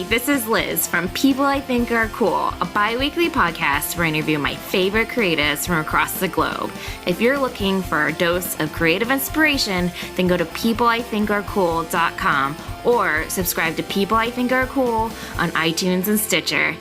this is Liz from People I Think Are Cool, a bi-weekly podcast where I interview my favorite creatives from across the globe. If you're looking for a dose of creative inspiration, then go to peopleithinkarecool.com or subscribe to People I Think Are Cool on iTunes and Stitcher.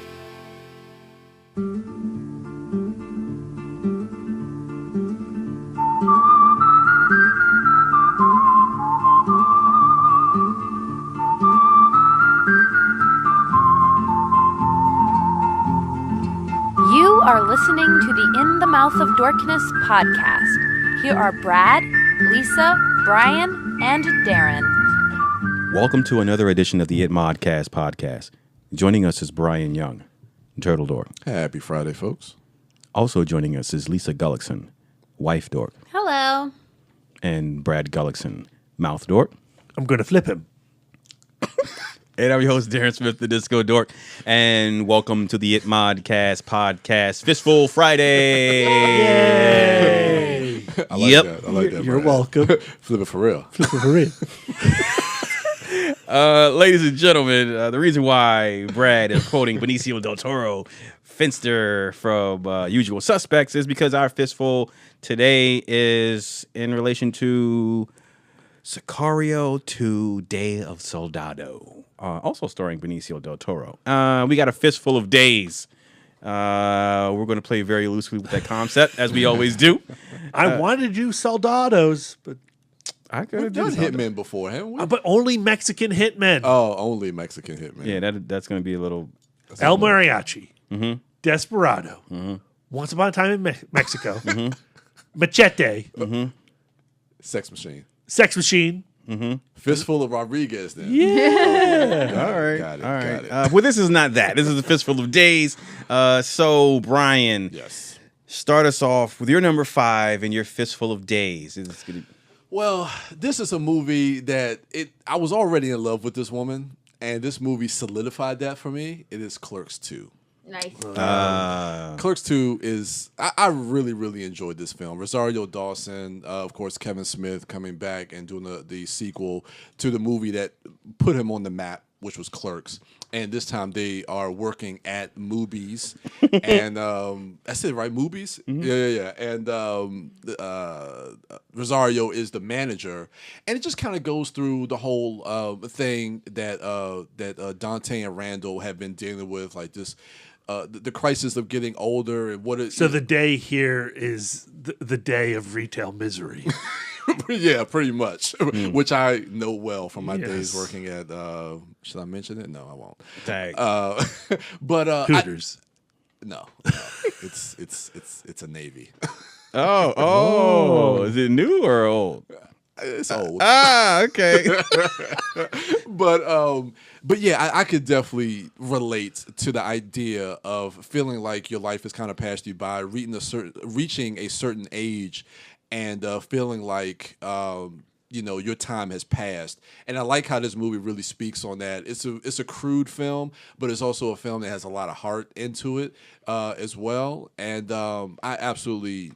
You are listening to the In the Mouth of Dorkness podcast. Here are Brad, Lisa, Brian, and Darren. Welcome to another edition of the It Modcast podcast. Joining us is Brian Young, Turtle Dork. Happy Friday, folks. Also joining us is Lisa Gullickson, Wife Dork. Hello. And Brad Gullickson, Mouth Dork. I'm going to flip him. And I'm your host, Darren Smith, the Disco Dork. And welcome to the It Modcast podcast, Fistful Friday. Yay! I like that. I like that. You're Brad. welcome. Flip it for real. Flip it for real. Ladies and gentlemen, the reason why Brad is quoting Benicio del Toro, Finster from Usual Suspects, is because our Fistful today is in relation to Sicario to Day of Soldado. Also starring Benicio del Toro. We got a fistful of days. We're going to play very loosely with that concept, as we always do. I wanted to do soldados, but I could We've have done done Hitman. Hitmen before, haven't we? but only Mexican hitmen. Oh, only Mexican Hitman. Yeah, that's going to be a little... El Mariachi, Desperado, Once Upon a Time in Mexico, Machete, Sex Machine. Sex Machine. Fistful of Rodriguez, then. Yeah. All right. Got it. All right. Got it. Well, this is not that. This is a fistful of days. So, Brian, Yes. start us off with your number 5 and your fistful of days. It's gonna... Well, this is a movie that I was already in love with this woman, and this movie solidified that for me. It is Clerks 2. Nice. Clerks 2 is, I really, really enjoyed this film. Rosario Dawson, of course, Kevin Smith coming back and doing the sequel to the movie that put him on the map, which was Clerks. And this time they are working at Moobies. And that's it, right? Moobies? Yeah. And Rosario is the manager. And it just kind of goes through the whole thing that Dante and Randall have been dealing with, like this. The crisis of getting older and what it. So the day here is the day of retail misery. Yeah, pretty much, which I know well from my Yes. days working at. Should I mention it? No, I won't. Tag. But Hooters. no, it's a Navy. Oh, is it new or old? It's old. Okay. But yeah, I could definitely relate to the idea of feeling like your life has kind of passed you by, reaching a certain age, and feeling like your time has passed. And I like how this movie really speaks on that. It's a crude film, but it's also a film that has a lot of heart into it as well. And I absolutely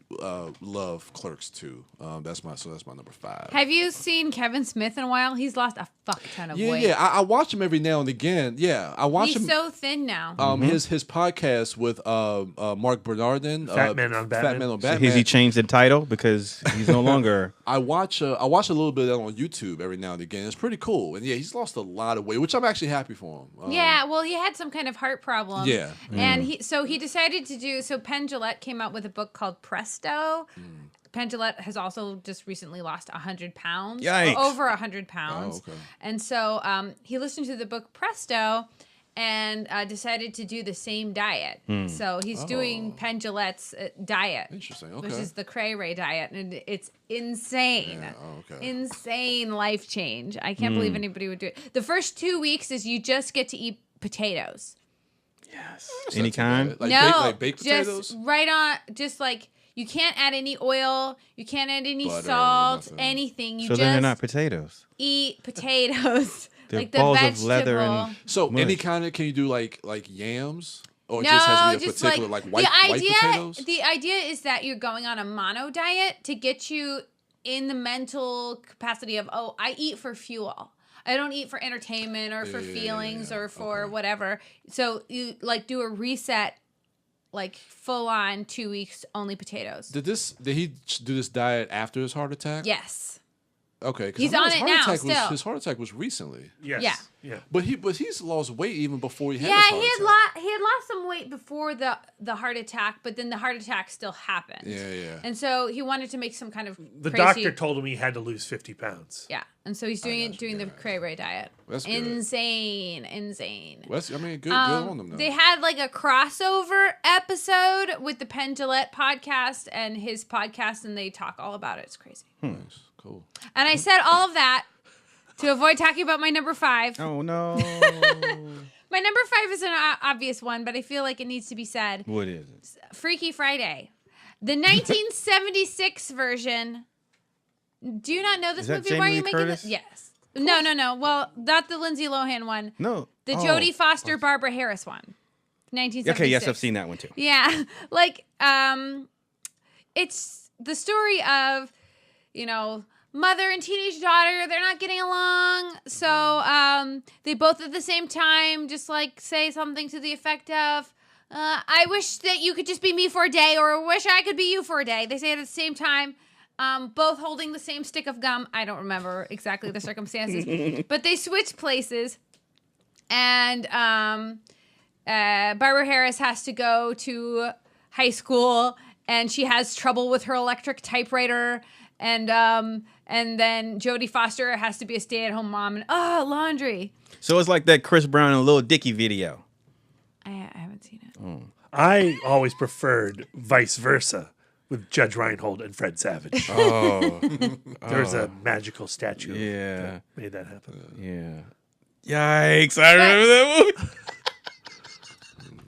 love Clerks 2. That's my number 5. Have you seen Kevin Smith in a while? He's lost a fuck ton of weight. Yeah. I watch him every now and again. Yeah, I watch him. He's so thin now. His podcast with Mark Bernardin, Fat Man on Batman. Fat Man on So Batman. has he changed the title because he's no longer? I watch a little bit of that on YouTube every now and again. It's pretty cool, and yeah, he's lost a lot of weight, which I'm actually happy for him. Yeah, well, he had some kind of heart problem. Yeah. And he decided to do, so Penn Jillette came out with a book called Presto. Penn Jillette has also just recently lost 100 pounds. Yikes. Over 100 pounds. Oh, okay. And so he listened to the book Presto and decided to do the same diet. So he's doing Penn Jillette's diet. Interesting. Which Okay. is the Cray Ray diet. And it's insane. Yeah, okay. Insane life change. I can't believe anybody would do it. The first 2 weeks is you just get to eat potatoes. Yes. That's Any not too kind? bad. Like No, baked just potatoes. right on. Just like you can't add any oil, you can't add any Butter, salt, nothing. anything. You So just then they're not potatoes. eat potatoes, They're like the balls vegetable. of leather and So mush. any kind of, can you do like yams, or it No, just has to be a just particular like white potatoes? The idea is that you're going on a mono diet to get you in the mental capacity of, oh, I eat for fuel. I don't eat for entertainment or for feelings or for whatever. So you like do a reset, like full on 2 weeks only potatoes. Did he do this diet after his heart attack? Yes. Okay, 'cause He's I know on it now. Still, his heart attack was recently. Yes. Yeah. But he's lost weight even before he had his yeah, heart attack. he had lost some weight before the heart attack, but then the heart attack still happened. Yeah. And so he wanted to make some kind of The crazy, doctor told him he had to lose 50 pounds. Yeah, and so he's doing the cray ray diet. That's good. Insane. Well, good on them though. They had like a crossover episode with the Penn Jillette podcast and his podcast, and they talk all about it. It's crazy. Nice. Cool. And I said all of that to avoid talking about my number 5. Oh no. My number 5 is an obvious one, but I feel like it needs to be said. What is it? Freaky Friday. The 1976 version. Do you not know this Is that movie? Jamie Why are you Lee making Curtis? this? Yes. No. Well, not the Lindsay Lohan one. No. The Jodie Foster, Barbara Harris one. 1976. Okay, yes, I've seen that one too. Yeah. Like, it's the story of, mother and teenage daughter, they're not getting along. So they both at the same time just like say something to the effect of, I wish that you could just be me for a day, or wish I could be you for a day. They say it at the same time, both holding the same stick of gum. I don't remember exactly the circumstances, but they switch places. And Barbara Harris has to go to high school, and she has trouble with her electric typewriter. And then Jodie Foster has to be a stay-at-home mom, and laundry. So it's like that Chris Brown and Lil Dicky video. I haven't seen it. I always preferred Vice Versa with Judge Reinhold and Fred Savage. Oh. There's a magical statue Yeah. that made that happen. Yeah. Yikes! I remember that movie.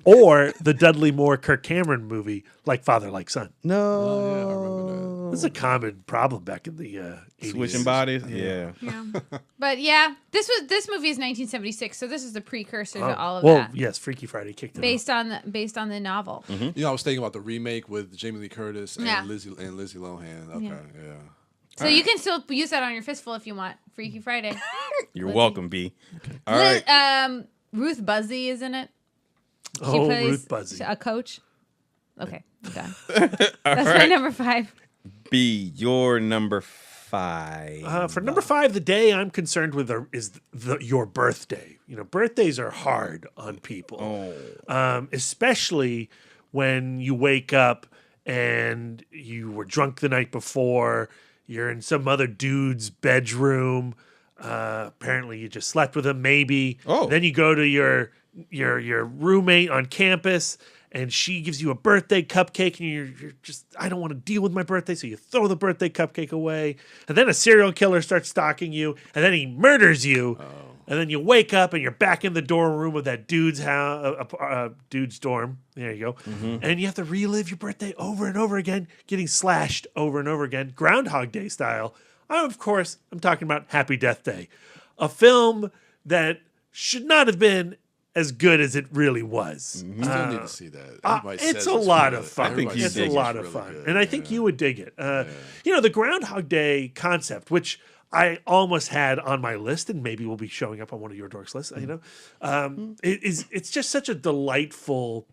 Or the Dudley Moore Kirk Cameron movie, Like Father, Like Son. No. I remember This is a common problem back in the 80s. Switching bodies. Yeah. Yeah, but yeah, this movie is 1976, so this is the precursor to all of well, that. yes, Freaky Friday kicked it Based on the novel. that. I was thinking about the remake with Jamie Lee Curtis and Yeah. Lizzie Lohan. Okay, yeah. So you can still use that on your Fistful if you want. Freaky Friday. You're welcome, B. All right. Ruth Buzzy is in it. She Oh, plays Ruth Buzzy. a coach. Okay, I'm done. That's my number 5. B, your number 5. For number 5, the day I'm concerned with is your birthday. Birthdays are hard on people, especially when you wake up and you were drunk the night before. You're in some other dude's bedroom. Apparently, you just slept with him. Maybe. Oh. Then you go to your roommate on campus, and she gives you a birthday cupcake, and you're just, I don't want to deal with my birthday, so you throw the birthday cupcake away. And then a serial killer starts stalking you, and then he murders you. And then you wake up, and you're back in the dorm room of that dude's house, dude's dorm. There you go. And you have to relive your birthday over and over again, getting slashed over and over again, Groundhog Day style. Of course, I'm talking about Happy Death Day, a film that should not have been as good as it really was. I still need to see that. Everybody says It's a lot of good. fun. Everybody It's a says lot it's of really fun. good. And I think you would dig it. The Groundhog Day concept, which I almost had on my list, and maybe will be showing up on one of your dorks lists, it's just such a delightful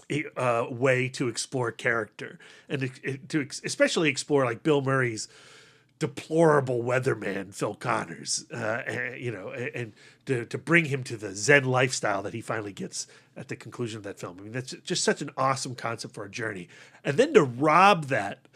way to explore character, and to especially explore like Bill Murray's deplorable weatherman Phil Connors, and to bring him to the Zen lifestyle that he finally gets at the conclusion of that film. I mean, that's just such an awesome concept for a journey. And then to rob that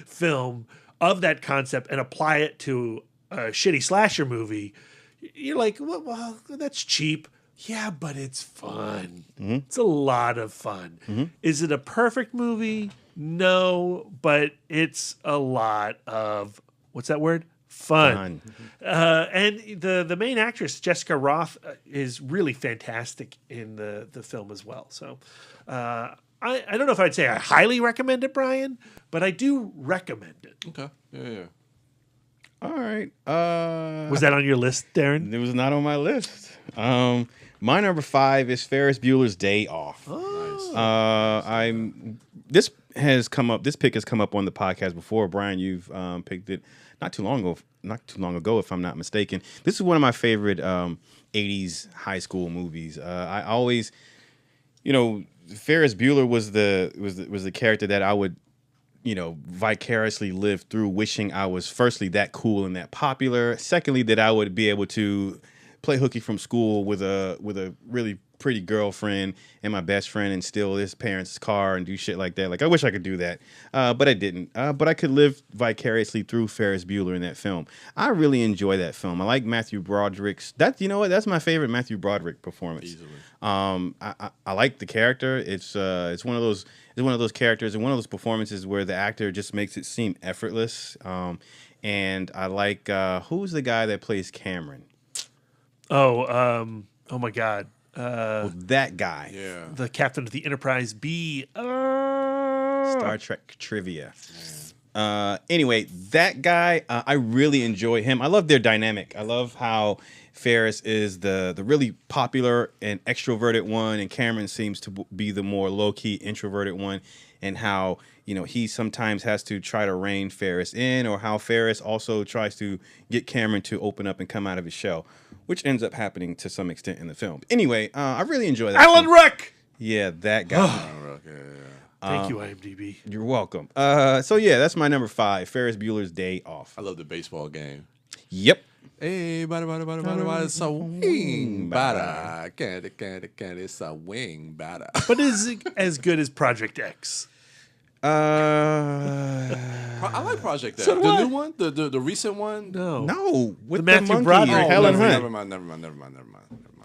film of that concept and apply it to a shitty slasher movie, you're like, well, that's cheap. Yeah, but it's fun. It's a lot of fun. Is it a perfect movie? No, but it's a lot of, what's that word? Fun. And the main actress, Jessica Roth, is really fantastic in the film as well. So I don't know if I'd say I highly recommend it, Brian, but I do recommend it. Okay. Yeah. All right. Was that on your list, Darren? It was not on my list. My number 5 is Ferris Bueller's Day Off. Nice. This pick has come up on the podcast before. Brian, you've picked it. not too long ago, if I'm not mistaken. This is one of my favorite 80s high school movies. I always, Ferris Bueller was the character that I would, vicariously live through, wishing I was firstly that cool and that popular. Secondly, that I would be able to play hooky from school with a really pretty girlfriend and my best friend and steal his parents' car and do shit like that. Like, I wish I could do that, but I didn't. But I could live vicariously through Ferris Bueller in that film. I really enjoy that film. I like Matthew Broderick's. That's my favorite Matthew Broderick performance. Easily. I like the character. It's one of those characters and one of those performances where the actor just makes it seem effortless. And I like who's the guy that plays Cameron? Oh my God. That guy. Yeah. The captain of the Enterprise B. Star Trek trivia. Anyway, that guy, I really enjoy him. I love their dynamic. I love how Ferris is the really popular and extroverted one, and Cameron seems to be the more low-key introverted one, and how he sometimes has to try to rein Ferris in, or how Ferris also tries to get Cameron to open up and come out of his shell, which ends up happening to some extent in the film. Anyway, I really enjoy that. Alan Ruck! Yeah, that guy. Thank you, IMDb. You're welcome. So yeah, that's my number 5, Ferris Bueller's Day Off. I love the baseball game. Yep. Hey, bada, it's a wing, bada, candy, it's a wing, bada. But is it as good as Project X? I like Project X. So the new one, the recent one. No, with The Matthew monkey, Broderick. Helen Hunt. Never mind.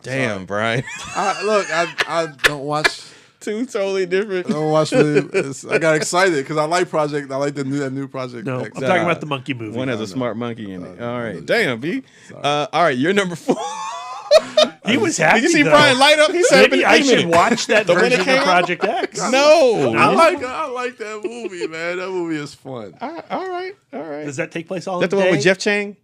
Damn, Sorry. Brian. I don't watch. Two totally different. I don't watch I got excited because I like Project. I like that new Project. No, X. I'm talking about the monkey movie. One has a smart monkey in it. All right. Damn, B. All right, you're number 4. He was happy. Did you see though. Brian light up? He said, Maybe I should watch that The one version that came of out? Project X. No. I like that movie, man. That movie is fun. All right. Does that take place all Is that the in a one day? with Jeff Chang?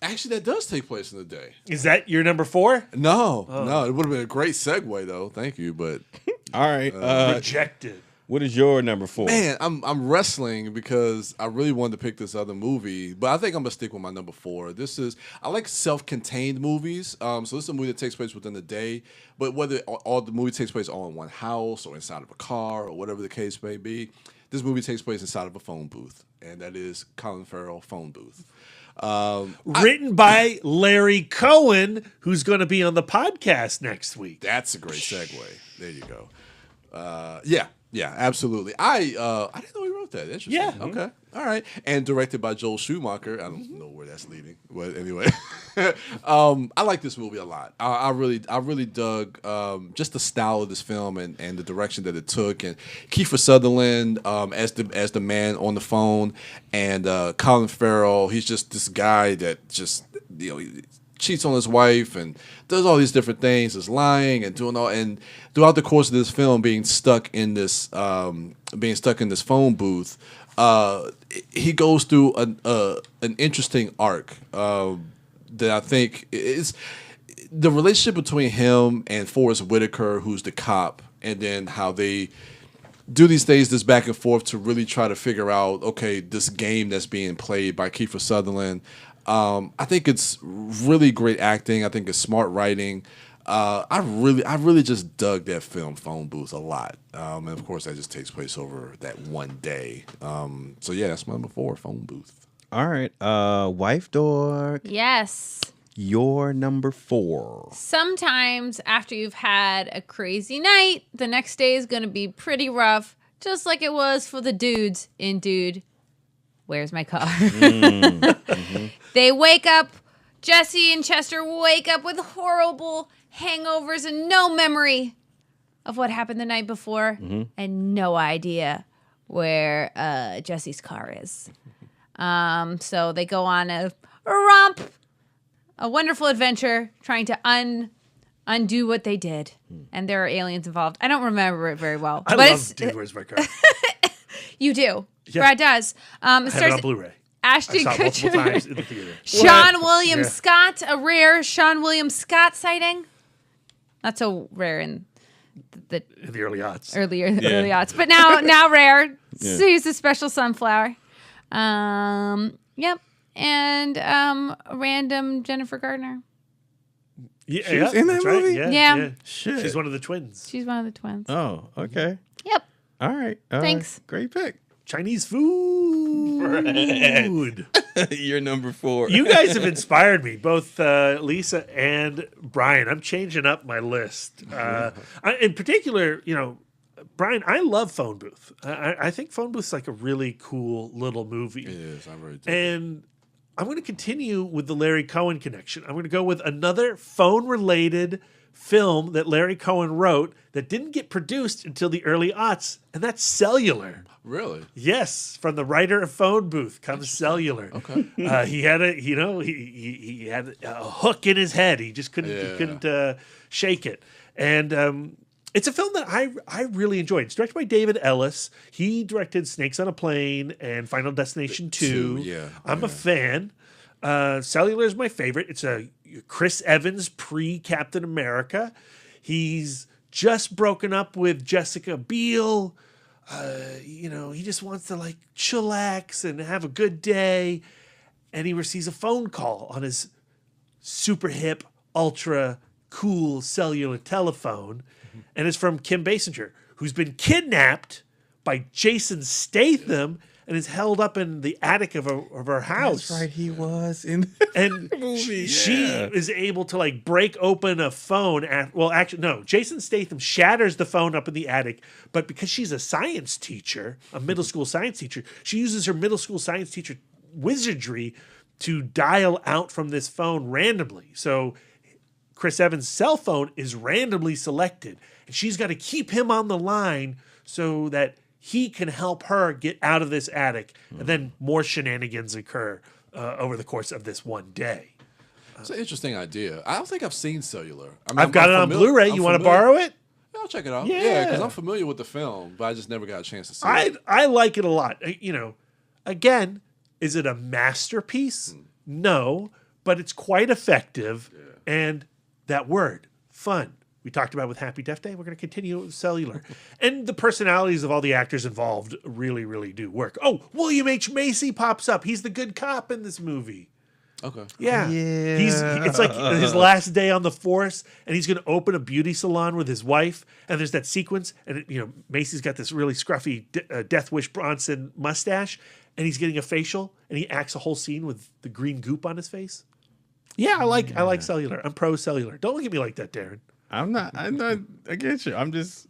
Actually, that does take place in the day. Is that your number 4? No, it would have been a great segue though. Thank you, but All right. Rejected. What is your number 4? man, I'm wrestling because I really wanted to pick this other movie, but I think I'm gonna stick with my number 4. I like self-contained movies. So this is a movie that takes place within the day, but whether all the movie takes place all in one house or inside of a car or whatever the case may be, this movie takes place inside of a phone booth, and that is Colin Farrell Phone Booth. Written by Larry Cohen, who's going to be on the podcast next week. That's a great segue. There you go. Yeah, absolutely. I didn't know he wrote that. Interesting. Yeah. Okay. All right. And directed by Joel Schumacher. I don't know where that's leading, but anyway, I like this movie a lot. I really dug just the style of this film and the direction that it took, and Kiefer Sutherland as the man on the phone, and Colin Farrell. He's just this guy that just he cheats on his wife and does all these different things, is lying and doing all, and throughout the course of this film, being stuck in this phone booth, he goes through an interesting arc that I think is the relationship between him and Forrest Whitaker, who's the cop, and then how they do these things, this back and forth to really try to figure out, okay, this game that's being played by Kiefer Sutherland. I think it's really great acting. I think it's smart writing. I really just dug that film, Phone Booth, a lot. And of course, that just takes place over that one day. So yeah, that's my number 4, Phone Booth. All right. Wife Dork, Yes. your number 4. Sometimes after you've had a crazy night, the next day is going to be pretty rough, just like it was for the dudes in Dude, Where's My Car? They wake up, Jesse and Chester wake up with horrible hangovers and no memory of what happened the night before and no idea where Jesse's car is. So they go on a romp, a wonderful adventure, trying to undo what they did. And there are aliens involved. I don't remember it very well. I but love Dude, Where's My Car? You do. Yeah. Brad does. I have it on Blu-ray. Ashton I saw it multiple Kutcher. times in the theater. Sean William Yeah. Scott, a rare Sean William Scott sighting. Not so rare in the In the early aughts. early aughts, but now rare. So he's a special sunflower. Yep. And random Jennifer Gardner. Yeah, She's in that that's right. movie? Yeah. Shit. She's one of the twins. She's one of the twins. Oh, okay. Yep. All right. Thanks. Great pick. Chinese food. You're number 4. You guys have inspired me, both Lisa and Brian. I'm changing up my list. In particular, Brian, I love Phone Booth. I think Phone Booth's like a really cool little movie. It is. I'm very. And I'm going to continue with the Larry Cohen connection. I'm going to go with another phone-related film that Larry Cohen wrote that didn't get produced until the early aughts, and that's Cellular. Really? Yes, from the writer of Phone Booth comes Cellular. Okay. He had he had a hook in his head. He just couldn't shake it. And it's a film that I really enjoyed. It's directed by David Ellis. He directed Snakes on a Plane and Final Destination 2. Yeah. I'm a fan. Cellular is my favorite. It's a Chris Evans pre-Captain America. He's just broken up with Jessica Biel. He just wants to like chillax and have a good day. And he receives a phone call on his super hip, ultra cool cellular telephone. And it's from Kim Basinger, who's been kidnapped by Jason Statham and is held up in the attic of her house. That's right. He was in And the movie. she is able to like break open a phone. Jason Statham shatters the phone up in the attic, but because she's a science teacher, a middle school science teacher, she uses her middle school science teacher wizardry to dial out from this phone randomly. So Chris Evans' cell phone is randomly selected, and she's got to keep him on the line so that he can help her get out of this attic. And then more shenanigans occur over the course of this one day. It's an interesting idea. I don't think I've seen Cellular. I've got it on Blu-ray. You want to borrow it? I'll check it out. Yeah. Yeah, because I'm familiar with the film, but I just never got a chance to see it. I like it a lot. Again, is it a masterpiece? No, but it's quite effective. Yeah. And that word, fun, we talked about with Happy Death Day. We're going to continue with Cellular. And the personalities of all the actors involved really, really do work. Oh, William H. Macy pops up. He's the good cop in this movie. Okay. Yeah. It's like his last day on the force, and he's going to open a beauty salon with his wife. And there's that sequence, and Macy's got this really scruffy Death Wish Bronson mustache, and he's getting a facial, and he acts a whole scene with the green goop on his face. Yeah, I like Cellular. I'm pro Cellular. Don't look at me like that, Darren. I'm not against you. I'm just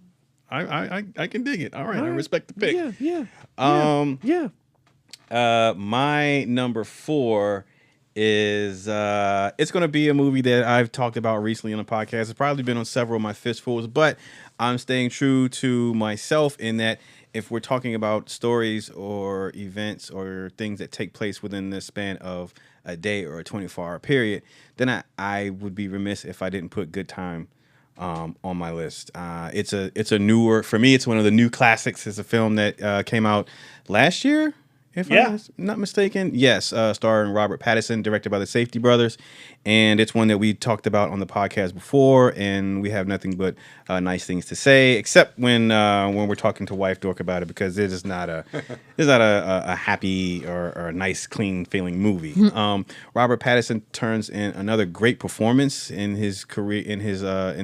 I can dig it. All right. I respect the pick. Yeah. My number 4 is it's going to be a movie that I've talked about recently on the podcast. It's probably been on several of my Fistfuls, but I'm staying true to myself in that if we're talking about stories or events or things that take place within the span of a day or a 24-hour period, then I would be remiss if I didn't put Good Time on my list. It's a newer, for me, it's one of the new classics. It's a film that came out last year, if I'm not mistaken. Yes, starring Robert Pattinson, directed by the Safety Brothers. And it's one that we talked about on the podcast before, and we have nothing but nice things to say, except when we're talking to Wife Dork about it, because it is not a happy or a nice, clean feeling movie. Robert Pattinson turns in another great performance in his career, in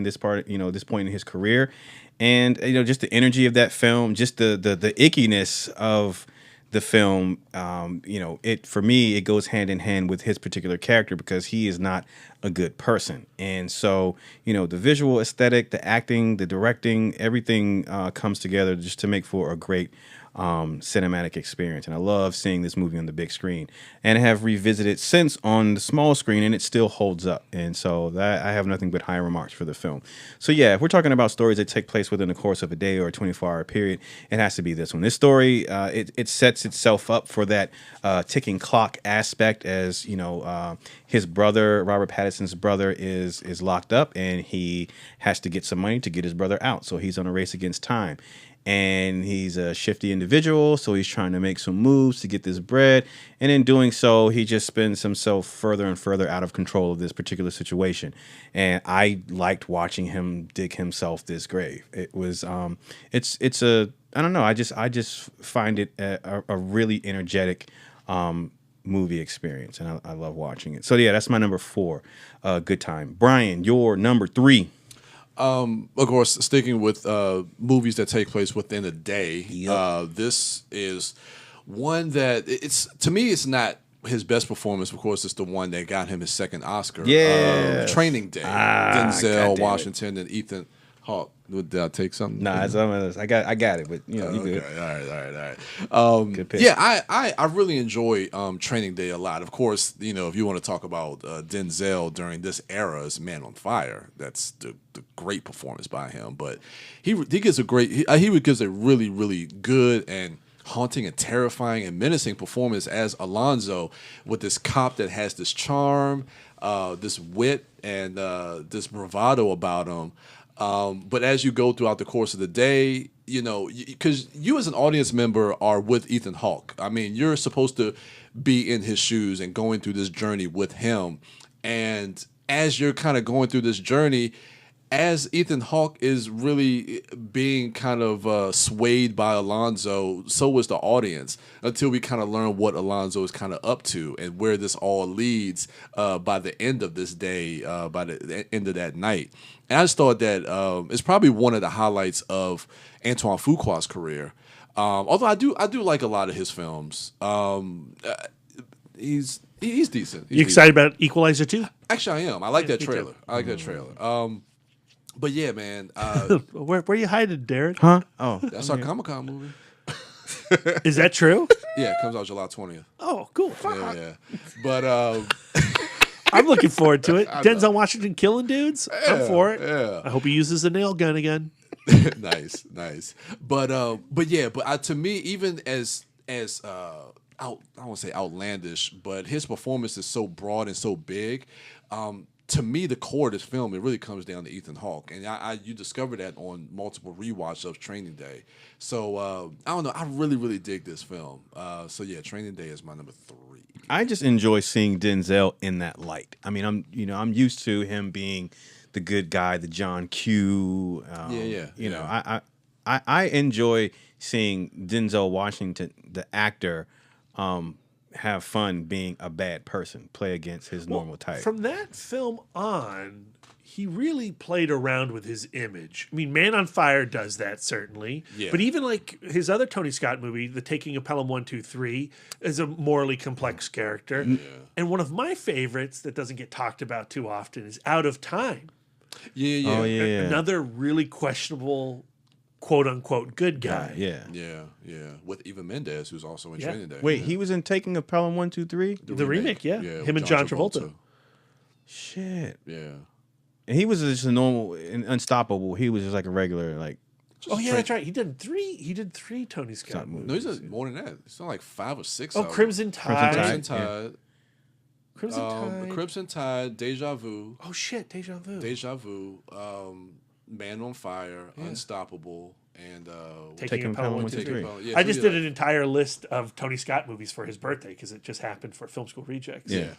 this point in his career, and just the energy of that film, just the ickiness of the film, for me, it goes hand in hand with his particular character, because he is not a good person. And so, the visual aesthetic, the acting, the directing, everything comes together just to make for a great cinematic experience. And I love seeing this movie on the big screen, and have revisited since on the small screen, and it still holds up. And so that I have nothing but high remarks for the film. So yeah, if we're talking about stories that take place within the course of a day or a 24-hour period, it has to be this one. This story, it sets itself up for that ticking clock aspect, as his brother, Robert Pattinson's brother, is locked up, and he has to get some money to get his brother out. So he's on a race against time. And he's a shifty individual, so he's trying to make some moves to get this bread. And in doing so, he just spins himself further and further out of control of this particular situation. And I liked watching him dig himself this grave. It was, I don't know. I just find it a really energetic movie experience, and I love watching it. So yeah, that's my number 4. Good time. Brian, your number 3. Of course, sticking with movies that take place within a day. This is one that it's to me. It's not his best performance. Of course, it's the one that got him his second Oscar. Training Day. Denzel Washington and Ethan Hawke. Did I take something? Nah, it's on my list. I got it, but you know, you good. All right. Good pick. Yeah, I really enjoy Training Day a lot. Of course, you know, if you want to talk about Denzel during this era, is Man on Fire. That's the great performance by him. But he gives a really, really good and haunting and terrifying and menacing performance as Alonzo, with this cop that has this charm, this wit, and this bravado about him. But as you go throughout the course of the day, you know, because you as an audience member are with Ethan Hawke. I mean, you're supposed to be in his shoes and going through this journey with him. And as you're kind of going through this journey, as Ethan Hawke is really being kind of swayed by Alonzo, so is the audience, until we kind of learn what Alonzo is kind of up to and where this all leads by the end of this day, by the end of that night. And I just thought that it's probably one of the highlights of Antoine Fuqua's career. Although I do like a lot of his films. He's decent. You excited about Equalizer 2? Actually, I am. I like that me trailer. too. I like that trailer. But yeah, man, Where you hiding, Darren? Huh? Oh, that's our Comic-Con movie. Is that true? Yeah, it comes out July 20th. Oh, cool. Yeah. But I'm looking forward to it. Denzel Washington killing dudes. I'm for it. yeah. I hope he uses a nail gun again. nice. But to me, even as I don't want to say outlandish, but his performance is so broad and so big. To me, the core of this film, it really comes down to Ethan Hawke, and you discover that on multiple rewatch of Training Day. So I don't know, I really, really dig this film. So yeah, Training Day is my number 3. I just enjoy seeing Denzel in that light. I mean, I'm used to him being the good guy, the John Q. You know, I enjoy seeing Denzel Washington, the actor, have fun being a bad person, play against his normal type. From that film on, he really played around with his image. I mean, Man on Fire does that, certainly. Yeah. But even like his other Tony Scott movie, The Taking of Pelham 1, 2, 3, is a morally complex character. Yeah. And one of my favorites that doesn't get talked about too often is Out of Time. Yeah. Oh, yeah. Another really questionable, quote-unquote, good guy. Yeah. With Eva Mendes, who's also in Training Day. Wait, he was in Taking of Pelham 1, 2, 3? The remake, yeah. Him and John Travolta. Shit. Yeah. And he was just a normal, unstoppable. He was just like a regular, like. Oh yeah, that's right. He did three Tony Scott movies. No, he's more than that. It's not like 5 or 6. Oh, Crimson Tide. Crimson Tide, Deja Vu. Oh shit, Deja Vu. Man on Fire, Unstoppable, and Taking Pelham 1, 2, 3. Yeah, I just did an entire list of Tony Scott movies for his birthday because it just happened for Film School Rejects. Yeah.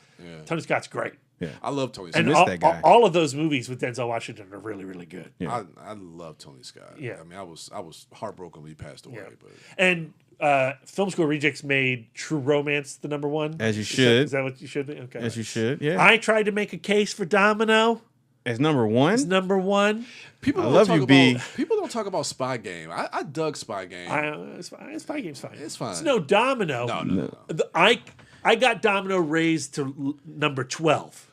Tony Scott's great. Yeah. I love Tony Scott. And all of those movies with Denzel Washington are really, really good. Yeah. I love Tony Scott. Yeah. I mean, I was heartbroken when he passed away. Yeah. But And Film School Rejects made True Romance the number 1. As you should. Is that what you should be? Okay. As you should, yeah. I tried to make a case for Domino. As number 1? It's number 1. people don't talk about Spy Game. I dug Spy Game. Spy Game's fine. It's fine. It's no Domino. No. I got Domino raised to number 12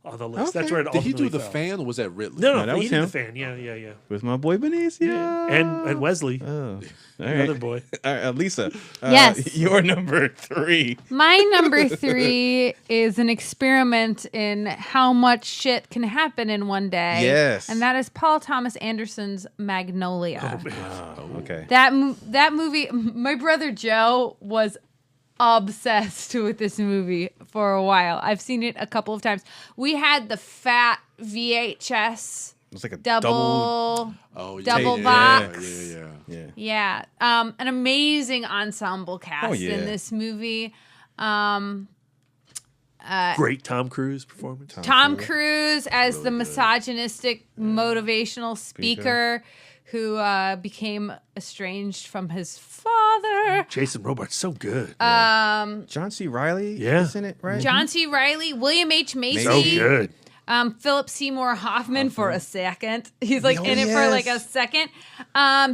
on the list. Okay. That's where it Did he do ultimately The fell. Fan, or was that Ridley? No, that he was did him. The Fan. Yeah. With my boy Benicio. And Wesley, Oh, all another right. boy. All right, Lisa. Yes. Your number 3. My number 3 is an experiment in how much shit can happen in one day. Yes. And that is Paul Thomas Anderson's Magnolia. Okay. That movie, my brother Joe was obsessed with this movie for a while. I've seen it a couple of times. We had the fat VHS It's like a double tape. box. Yeah. Yeah. An amazing ensemble cast yeah. in this movie. Great Tom Cruise performance. Tom Cruise as the misogynistic motivational speaker who became estranged from his father. Jason Robards so good. John C. Reilly is in it, right? John C. Reilly, William H. Macy. so good. Philip Seymour Hoffman for a second. He's like in it for yes. like a second.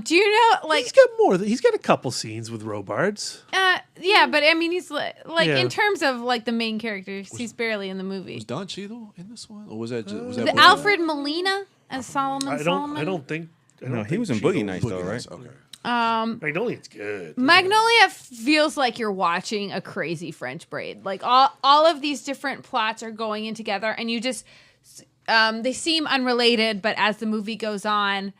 Do you know like He's got more. He's got a couple scenes with Robards. yeah, but I mean he's like Yeah. in terms of like the main characters, he's barely in the movie. Was Don Cheadle in this one, or was that just, was that The Boogie Alfred Molina as Solomon. I don't think. No, he was in Boogie Nights Boogie though, right? Nights, Okay. Magnolia's good. Magnolia feels like you're watching a crazy French braid. Like all of these different plots are going in together, and you just they seem unrelated, but as the movie goes on,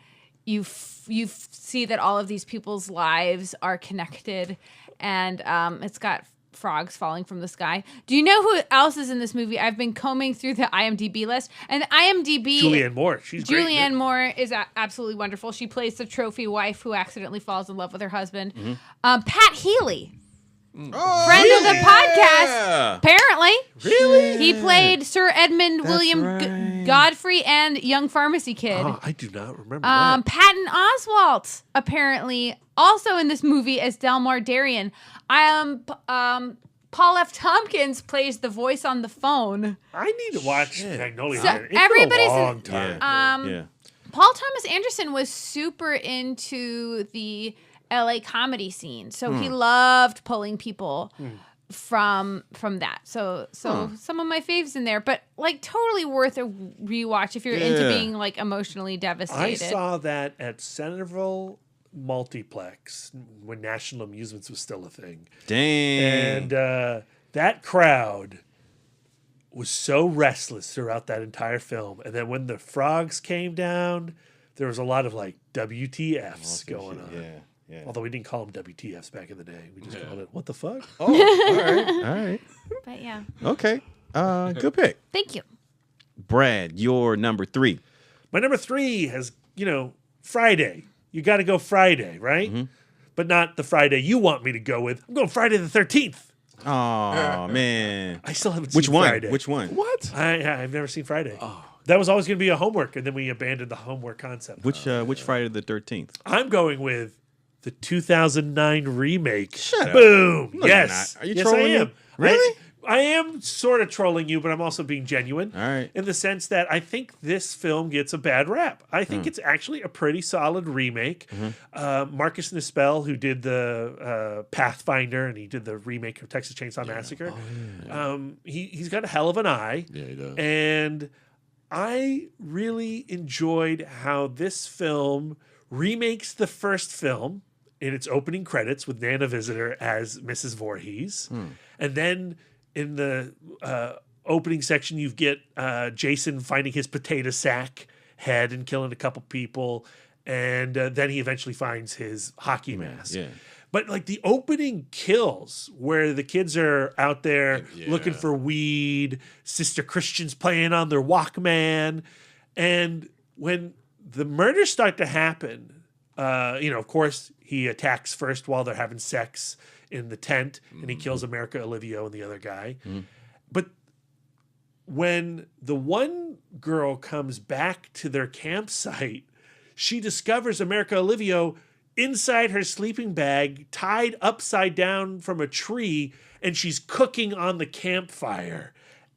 you see that all of these people's lives are connected, and it's got frogs falling from the sky. Do you know who else is in this movie? I've been combing through the IMDb list, and the IMDb Julianne Moore. She's great. Julianne Moore is absolutely wonderful. She plays the trophy wife who accidentally falls in love with her husband. Pat Healy. Friend of the podcast, apparently. Really? He played Sir Edmund That's William right. Godfrey and Young Pharmacy Kid. Oh, I do not remember that. Patton Oswalt, apparently, also in this movie as Delmar Darien. Paul F. Tompkins plays the voice on the phone. I need to watch Magnolia. So It's everybody's been a in- long time. Yeah. Paul Thomas Anderson was super into the LA comedy scene, so he loved pulling people from that. So some of my faves in there, but like totally worth a rewatch if you're into Yeah. being like emotionally I devastated. saw that at Centerville Multiplex when National Amusements was still a thing. Dang. And that crowd was so restless throughout that entire film. And then when the frogs came down, there was a lot of like WTFs going on. Yeah. Although we didn't call them WTFs back in the day. We just called it, what the fuck? Oh, all right. But yeah, Okay. Good pick. thank you. Brad, your number 3. My number 3 has, Friday. You got to go Friday, right? But not the Friday you want me to go with. I'm going Friday the 13th. Oh, man. I still haven't Which seen one? Friday. Which one? What? I've never seen Friday. That was always going to be a homework, and then we abandoned the homework concept. Which Friday the 13th? I'm going with the 2009 remake. Shut up. Boom. No, you're Yes. not. Are you yes, trolling I am. me? Really? I am sort of trolling you, but I'm also being genuine. All right. In the sense that I think this film gets a bad rap. I think it's actually a pretty solid remake. Marcus Nispel, who did the Pathfinder and he did the remake of Texas Chainsaw Massacre, he's got a hell of an eye. Yeah, he does. And I really enjoyed how this film remakes the first film in its opening credits with Nana Visitor as Mrs. Voorhees. And then in the opening section, you get Jason finding his potato sack head and killing a couple people. And then he eventually finds his hockey mask. Yeah. But like the opening kills where the kids are out there looking for weed, Sister Christian's playing on their Walkman. And when the murders start to happen, of course, he attacks first while they're having sex in the tent, and he kills America Olivio and the other guy. But when the one girl comes back to their campsite, she discovers America Olivio inside her sleeping bag, tied upside down from a tree, and she's cooking on the campfire.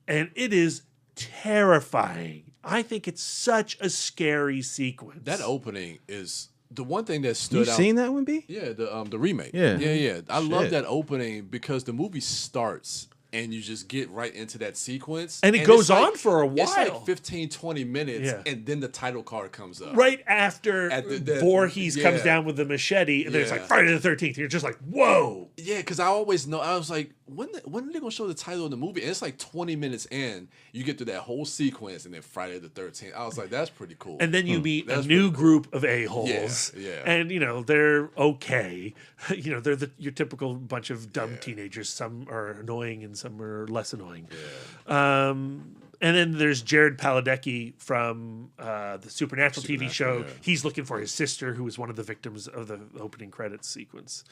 And it is terrifying. I think it's such a scary sequence. That opening is the one thing that stood You out. seen that one, B? Yeah, the remake. Yeah. yeah. I love Shit. that opening because the movie starts and you just get right into that sequence. And it goes it's like- on for a It's while. like 15, 20 minutes, Yeah. and then the title card comes up. right after At the- Voorhees comes yeah. down with the machete, and then it's Yeah. like Friday the 13th. You're just like, whoa. Yeah, because I always know. I was like, when are they gonna show the title of the movie? And it's like 20 minutes in, you get to that whole sequence, and then Friday the 13th. I was like, that's pretty cool. And then you meet a That's new pretty cool. group of a-holes. Yeah. And, they're okay. They're your typical bunch of dumb teenagers. Some are annoying and some are less annoying. And then there's Jared Padalecki from the Supernatural TV show. yeah. He's looking for his sister, who was one of the victims of the opening credits sequence.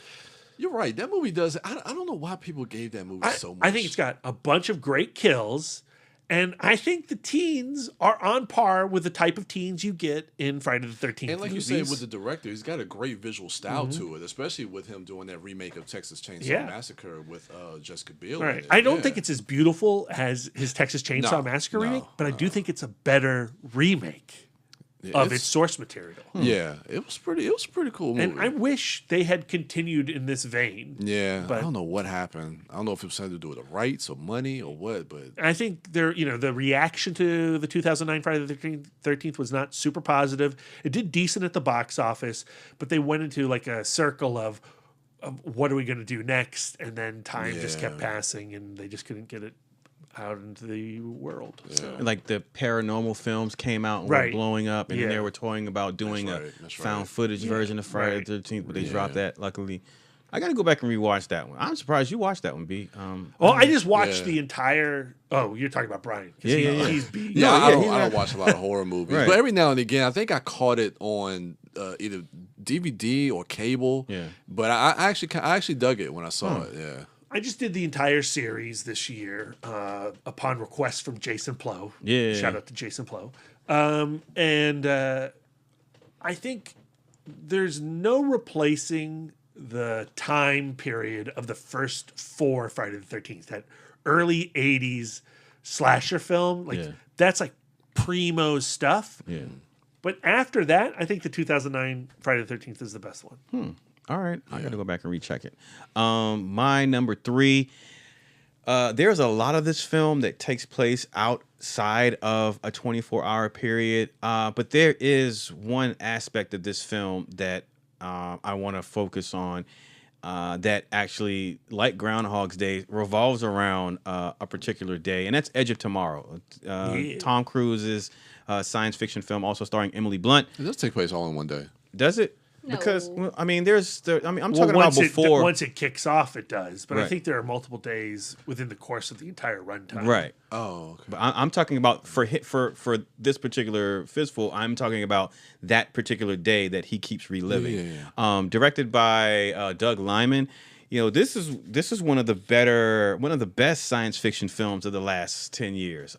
You're right. That movie does. I don't know why people gave that movie so much. I think it's got a bunch of great kills, And I think the teens are on par with the type of teens you get in Friday the 13th. And like movies. you said, with the director, he's got a great visual style to it, especially with him doing that remake of Texas Chainsaw Massacre with Jessica Biel. Right. In it. I don't think it's as beautiful as his Texas Chainsaw Massacre remake, but I do think it's a better remake of its source material. Yeah, it was pretty cool movie. And I wish they had continued in this vein. Yeah, but I don't know what happened. I don't know if it was something to do with the rights or money or what, but I think the reaction to the 2009 Friday the 13th was not super positive. It did decent at the box office, but they went into like a circle of what are we going to do next, and then time just kept passing, and they just couldn't get it out into the world. So. Like the paranormal films came out and were blowing up, and then they were toying about doing a found footage version of Friday the 13th, but they dropped that. Luckily, I got to go back and rewatch that one. I'm surprised you watched that one, B. Well, I just watched the entire. Oh, you're talking about Brian? He's B. I don't watch a lot of horror movies, but every now and again, I think I caught it on either DVD or cable. Yeah, but I actually dug it when I saw it. Yeah. I just did the entire series this year upon request from Jason Plow. Yeah. Shout out to Jason Plow. And I think there's no replacing the time period of the first 4 Friday the 13th. That early 80s slasher film. That's like primo stuff. Yeah. But after that, I think the 2009 Friday the 13th is the best one. All right, I got to go back and recheck it. My number 3, there's a lot of this film that takes place outside of a 24-hour period, but there is one aspect of this film that I want to focus on that actually, like Groundhog's Day, revolves around a particular day, and that's Edge of Tomorrow. Tom Cruise's science fiction film, also starring Emily Blunt. It does take place all in one day. Does it? No. Because I'm talking about before. Once it kicks off, it does. But I think there are multiple days within the course of the entire runtime. Right. Oh, okay. But I'm talking about for this particular Fistful. I'm talking about that particular day that he keeps reliving. Directed by Doug Liman. This is one of the best science fiction films of the last 10 years.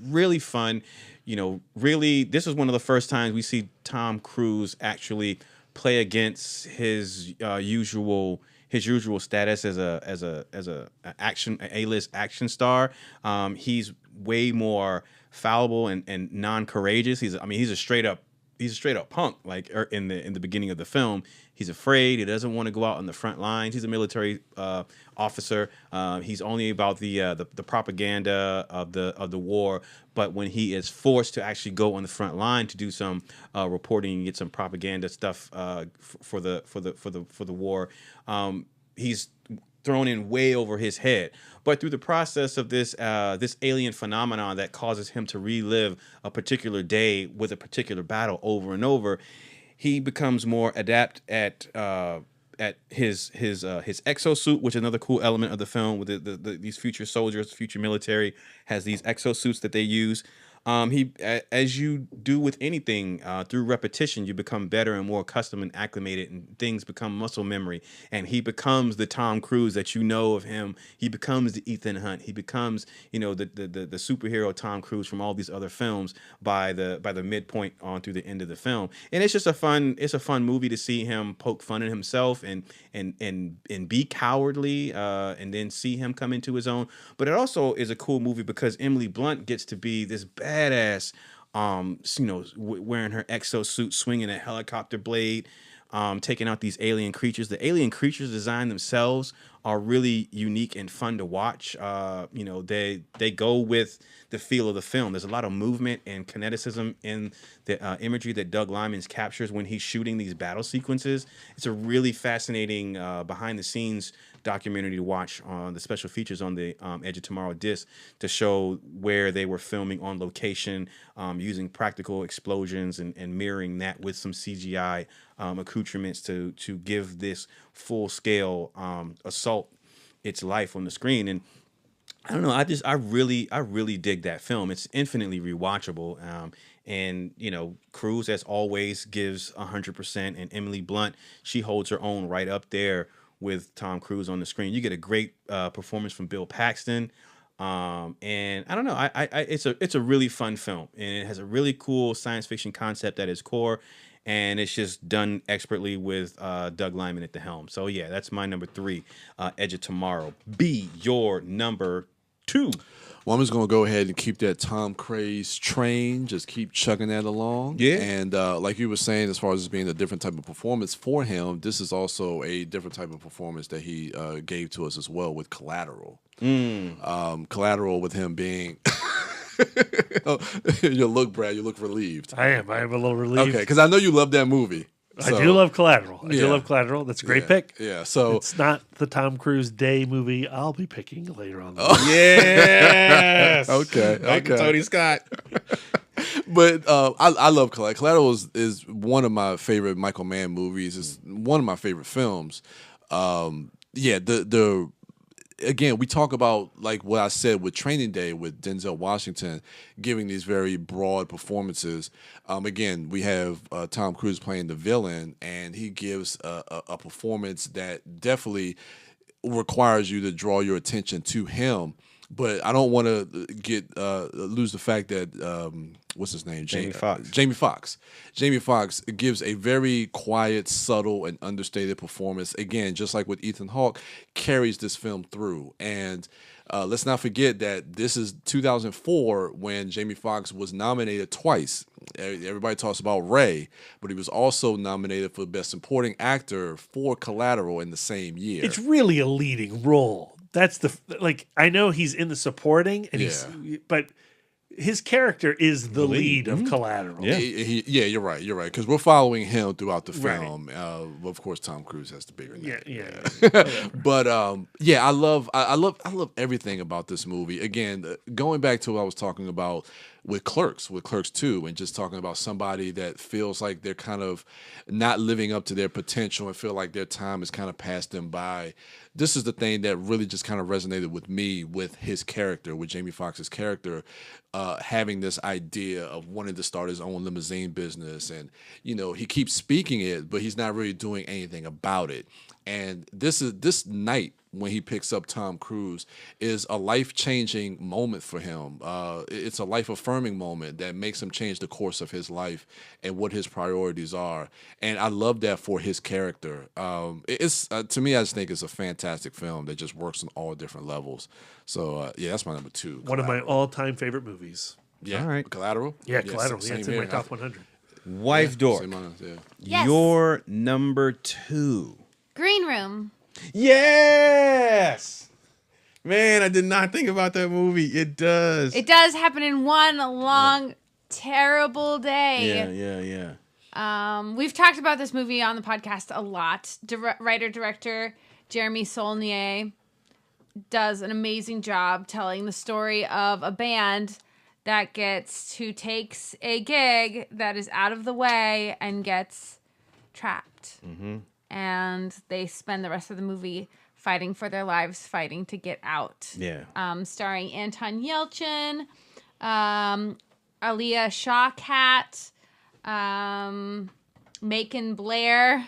Really fun. Really, this is one of the first times we see Tom Cruise actually play against his usual status as a A-list action star. He's way more fallible and non-courageous. He's a straight up punk. Like in the beginning of the film, he's afraid. He doesn't want to go out on the front lines. He's a military officer. He's only about the propaganda of the war. But when he is forced to actually go on the front line to do some reporting and get some propaganda stuff for the war, he's thrown in way over his head. But through the process of this alien phenomenon that causes him to relive a particular day with a particular battle over and over, he becomes more adept at his exosuit, which is another cool element of the film. With these future soldiers, future military has these exosuits that they use. As you do with anything, through repetition, you become better and more accustomed and acclimated, and things become muscle memory. And he becomes the Tom Cruise that you know of him. He becomes the Ethan Hunt. He becomes, the superhero Tom Cruise from all these other films by the midpoint on through the end of the film. And it's just a fun movie to see him poke fun at himself and be cowardly, and then see him come into his own. But it also is a cool movie because Emily Blunt gets to be this badass, wearing her exosuit, swinging a helicopter blade, taking out these alien creatures. The alien creatures design themselves are really unique and fun to watch. They go with the feel of the film. There's a lot of movement and kineticism in the imagery that Doug Liman captures when he's shooting these battle sequences. It's a really fascinating behind the scenes documentary to watch on the special features on the Edge of Tomorrow disc to show where they were filming on location, using practical explosions and mirroring that with some CGI accoutrements to give this full scale assault its life on the screen. And I don't know, I really dig that film. It's infinitely rewatchable. And Cruise, as always, gives 100%, and Emily Blunt, she holds her own right up there with Tom Cruise on the screen. You get a great performance from Bill Paxton. And I don't know, it's a really fun film, and it has a really cool science fiction concept at its core, and it's just done expertly with Doug Liman at the helm. So yeah, that's my number 3, Edge of Tomorrow. B, your number 2. Well, I'm just going to go ahead and keep that Tom Cruise train, just keep chugging that along. Yeah. And like you were saying, as far as being a different type of performance for him, this is also a different type of performance that he gave to us as well with Collateral. Collateral with him being... You look, Brad, you look relieved. I am a little relieved. Okay, because I know you love that movie. I do love Collateral. I do Yeah. love Collateral. That's a great pick. Yeah, so... It's not the Tom Cruise Day movie I'll be picking later on. Yes. Okay, Back to okay. Tony Scott. But I love Collateral. Collateral is one of my favorite Michael Mann movies. It's one of my favorite films. Again, we talk about like what I said with Training Day with Denzel Washington giving these very broad performances. Again, we have Tom Cruise playing the villain, and he gives a performance that definitely requires you to draw your attention to him. But I don't want to lose the fact that what's his name? Jamie Foxx. Jamie Foxx gives a very quiet, subtle, and understated performance. Again, just like with Ethan Hawke, carries this film through. And let's not forget that this is 2004 when Jamie Foxx was nominated twice. Everybody talks about Ray, but he was also nominated for Best Supporting Actor for Collateral in the same year. It's really a leading role. That's I know he's in the supporting, and but his character is the lead of Collateral. Yeah. You're right. Because we're following him throughout the film. Of course, Tom Cruise has the bigger name. Yeah. But I love everything about this movie. Again, going back to what I was talking about with Clerks 2, and just talking about somebody that feels like they're kind of not living up to their potential and feel like their time has kind of passed them by. This is the thing that really just kind of resonated with me with his character, with Jamie Foxx's character, having this idea of wanting to start his own limousine business. And, he keeps speaking it, but he's not really doing anything about it. And this night when he picks up Tom Cruise is a life-changing moment for him. It's a life-affirming moment that makes him change the course of his life and what his priorities are. And I love that for his character. It's to me, I just think it's a fantastic film that just works on all different levels. So that's my number 2. One of my all-time favorite movies. Yeah, All right. Collateral. Yeah, Collateral. same It's in my here. top 100. Wife Dork. Same on us, yeah. Yes. Your number 2. Green Room. Yes. Man, I did not think about that movie. It does. It does happen in one long, terrible day. Yeah. We've talked about this movie on the podcast a lot. Writer-director Jeremy Saulnier does an amazing job telling the story of a band that takes a gig that is out of the way and gets trapped. Mm-hmm. And they spend the rest of the movie fighting for their lives, fighting to get out. Yeah. Starring Anton Yelchin, Aaliyah Shawkat, Macon Blair.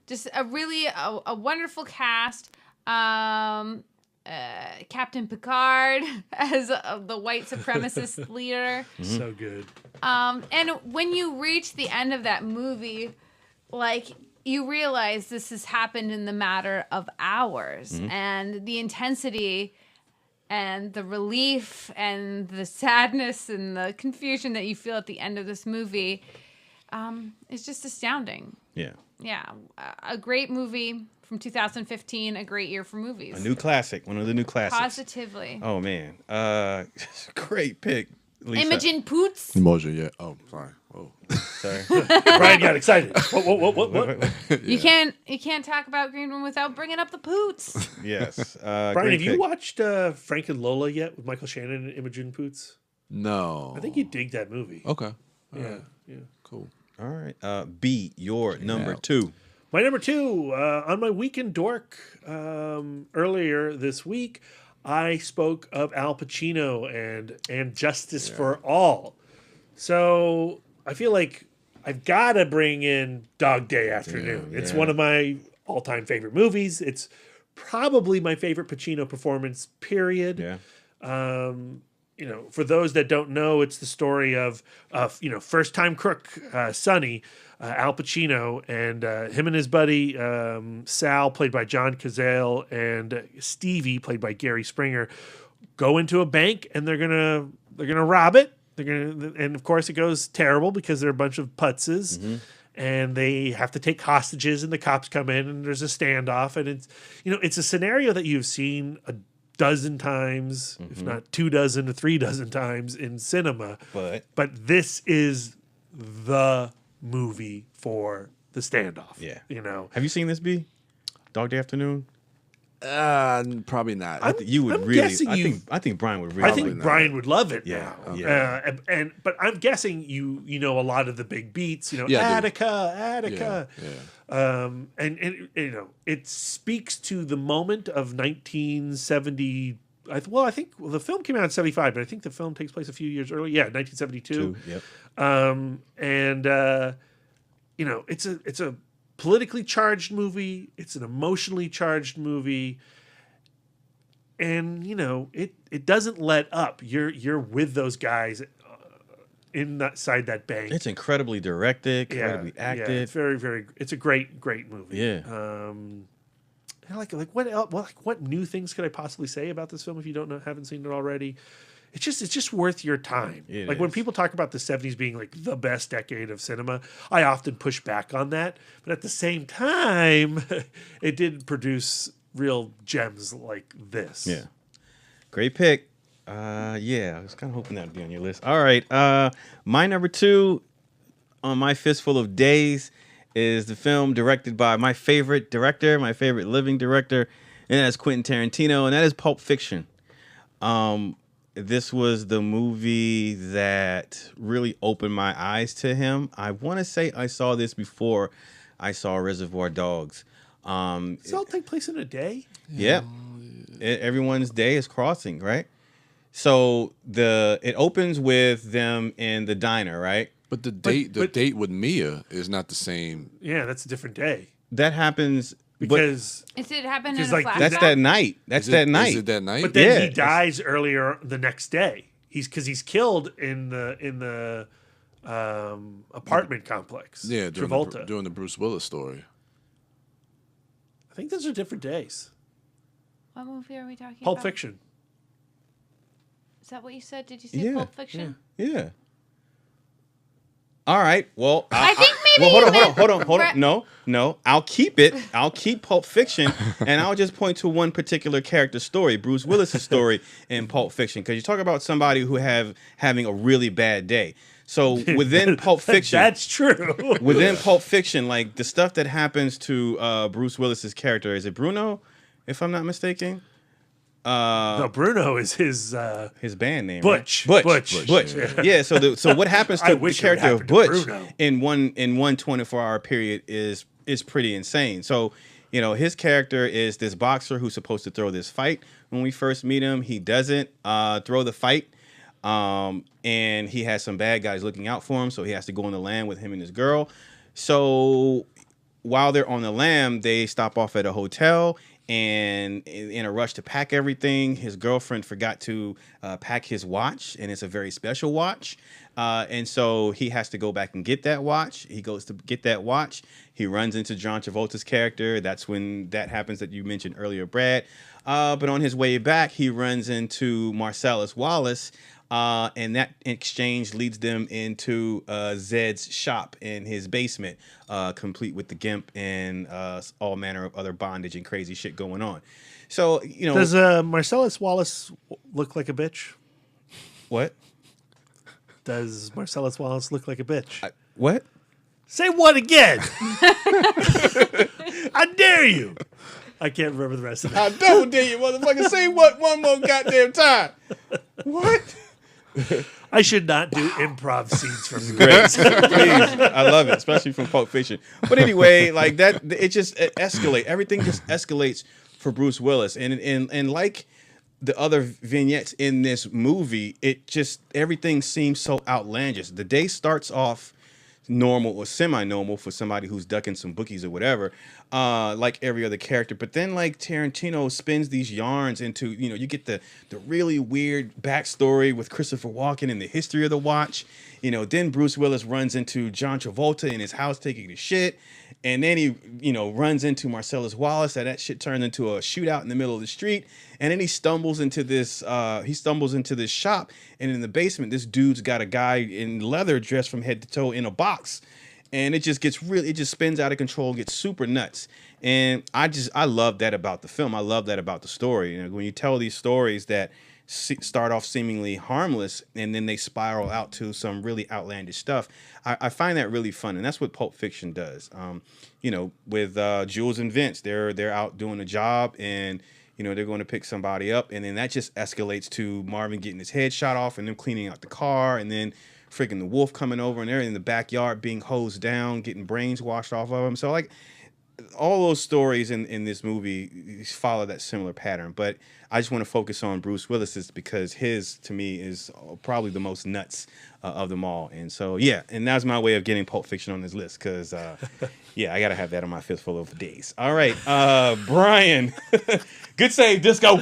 Just a wonderful cast. Captain Picard as the white supremacist leader. So good. And when you reach the end of that movie, you realize this has happened in the matter of hours, and the intensity and the relief and the sadness and the confusion that you feel at the end of this movie is just astounding. Yeah. Yeah, a great movie from 2015, a great year for movies. A new classic. One of the new classics. Positively. Oh, man. Great pick, Lisa. Imogen Poots. Emoji, yeah. Oh, sorry. Oh. Sorry. Brian got excited. What? You can't talk about Green Room without bringing up the Poots. Yes. Brian, great have you pick. watched Frank and Lola yet with Michael Shannon and Imogen Poots? No. I think you'd dig that movie. Okay. Yeah. Cool. All right. B, your number 2. My number 2, on my Weekend Dork earlier this week, I spoke of Al Pacino and Justice for All. So I feel like I've got to bring in Dog Day Afternoon. It's one of my all-time favorite movies. It's probably my favorite Pacino performance, period. Yeah. For those that don't know, it's the story of first-time crook Sonny, Al Pacino, and him and his buddy Sal, played by John Cazale, and Stevie, played by Gary Springer, go into a bank and they're gonna rob it. And of course it goes terrible because they're a bunch of putzes. And they have to take hostages, and the cops come in, and there's a standoff, and it's a scenario that you've seen a dozen times, if not 24 or 3 dozen times in cinema. But this is the movie for the standoff. Yeah. Have Have you seen this, B? Dog Day Afternoon? Probably not. I think Brian would really. I think Brian would love it now. Yeah. But I'm guessing you know a lot of the big beats. Yeah, Attica. And it speaks to the moment of 1970. I think the film came out in 75, but I think the film takes place a few years early. Yeah, 1972. Yep. It's a politically charged movie. It's an emotionally charged movie, and it doesn't let up. You're with those guys inside that bank. It's incredibly directed, incredibly acted. Yeah, it's very, very. It's a great movie. Yeah. What new things could I possibly say about this film if you haven't seen it already? It's just worth your time. When people talk about the 70s being like the best decade of cinema, I often push back on that. But at the same time, it did produce real gems like this. Yeah. Great pick. I was kind of hoping that would be on your list. All right. My number 2 on my Fistful of Days is the film directed by my favorite director, my favorite living director, and that's Quentin Tarantino, and that is Pulp Fiction. This was the movie that really opened my eyes to him. I want to say I saw this before I saw Reservoir Dogs. Does it all take place in a day? Yeah. Everyone's day is crossing, right? So it opens with them in the diner, right? But the date with Mia is not the same. Yeah, that's a different day. That happens because Is it happened in a like, flashback? that's that night. That's that night. Is it that night? But then Yeah. he dies earlier the next day. He's killed in the apartment complex. Yeah, Travolta. during the Bruce Willis story. I think those are different days. What movie are we talking Pulp about? Fiction. Is that what you said? Did you say Pulp Fiction? Yeah. All right. Well, I think maybe hold on. No. I'll keep it. I'll keep Pulp Fiction, and I'll just point to one particular character story, Bruce Willis's story in Pulp Fiction, because you talk about somebody who having a really bad day. So within Pulp Fiction, that's true. Within Pulp Fiction, like the stuff that happens to Bruce Willis's character, is it Bruno, if I'm not mistaken? No, Bruno is his band name, Butch. Right? Butch. Yeah. So what happens to the character of Butch Bruno. in one 24-hour period is pretty insane. So his character is this boxer who's supposed to throw this fight. When we first meet him, he doesn't throw the fight, and he has some bad guys looking out for him. So he has to go on the lam with him and his girl. So while they're on the lam, they stop off at a hotel. And in a rush to pack everything, his girlfriend forgot to pack his watch, and it's a very special watch. And so he has to go back and get that watch. He goes to get that watch. He runs into John Travolta's character. That's when that happens that you mentioned earlier, Brad. But on his way back, he runs into Marcellus Wallace, and that exchange leads them into Zed's shop in his basement, complete with the gimp and all manner of other bondage and crazy shit going on. So, Does Marcellus Wallace look like a bitch? What? Does Marcellus Wallace look like a bitch? What? Say what again? I dare you. I can't remember the rest of it. I double dare you, motherfucker. Say what one more goddamn time. What? I should not do improv scenes from you. Great. Please. I love it, especially from Pulp Fiction. But anyway, like that, it escalates. Everything just escalates for Bruce Willis. And like the other vignettes in this movie, everything seems so outlandish. The day starts off normal or semi-normal for somebody who's ducking some bookies or whatever, like every other character. But then like Tarantino spins these yarns into, you get the really weird backstory with Christopher Walken and the history of the watch. Then Bruce Willis runs into John Travolta in his house taking the shit. And then he, runs into Marcellus Wallace, and that shit turns into a shootout in the middle of the street. And then he stumbles into this shop, and in the basement, this dude's got a guy in leather dressed from head to toe in a box. And it just spins out of control, gets super nuts. And I love that about the film. I love that about the story. When you tell these stories that start off seemingly harmless and then they spiral out to some really outlandish stuff, I find that really fun, and that's what Pulp Fiction does. With Jules and Vince, they're out doing a job, and they're going to pick somebody up, and then that just escalates to Marvin getting his head shot off, and them cleaning out the car, and then freaking the wolf coming over, and they're in the backyard being hosed down, getting brains washed off of them. So like, all those stories in this movie follow that similar pattern, but I just want to focus on Bruce Willis's because his, to me, is probably the most nuts of them all. And so, yeah, and that's my way of getting Pulp Fiction on this list because, I got to have that on my Fistful of days. All right, Brian. Good save, Disco.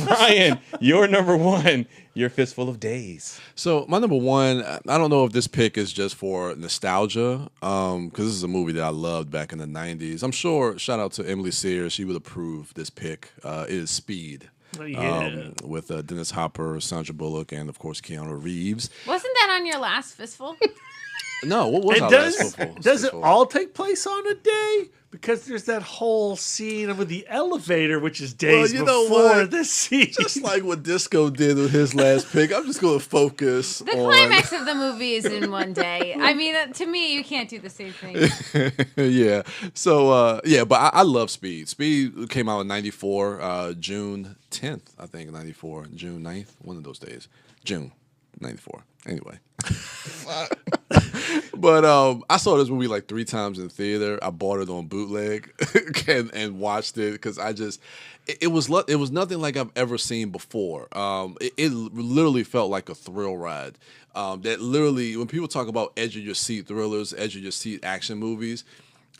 Brian, your number one, your Fistful of days. So my number one, I don't know if this pick is just for nostalgia, because this is a movie that I loved back in the 90s. I'm sure, shout out to Emily Sears, she would approve this pick. It is Speed. Oh, yeah. With Dennis Hopper, Sandra Bullock, and of course Keanu Reeves. Wasn't that on your last Fistful? No, what was And our does last Fistful? does it all take place on a day? Because there's that whole scene with the elevator, which is days you know before what? this scene. Just like what Disco did with his last pick, I'm just going to focus The on... climax of the movie is in one day. I mean, to me, you can't do the same thing. Yeah. So, but I love Speed. Speed came out in 94, June 10th, I think, 94, June 9th, one of those days. June 94. Anyway. But I saw this movie like 3 times in the theater. I bought it on bootleg and watched it because it was nothing like I've ever seen before. It literally felt like a thrill ride. That literally, when people talk about edge of your seat thrillers, edge of your seat action movies,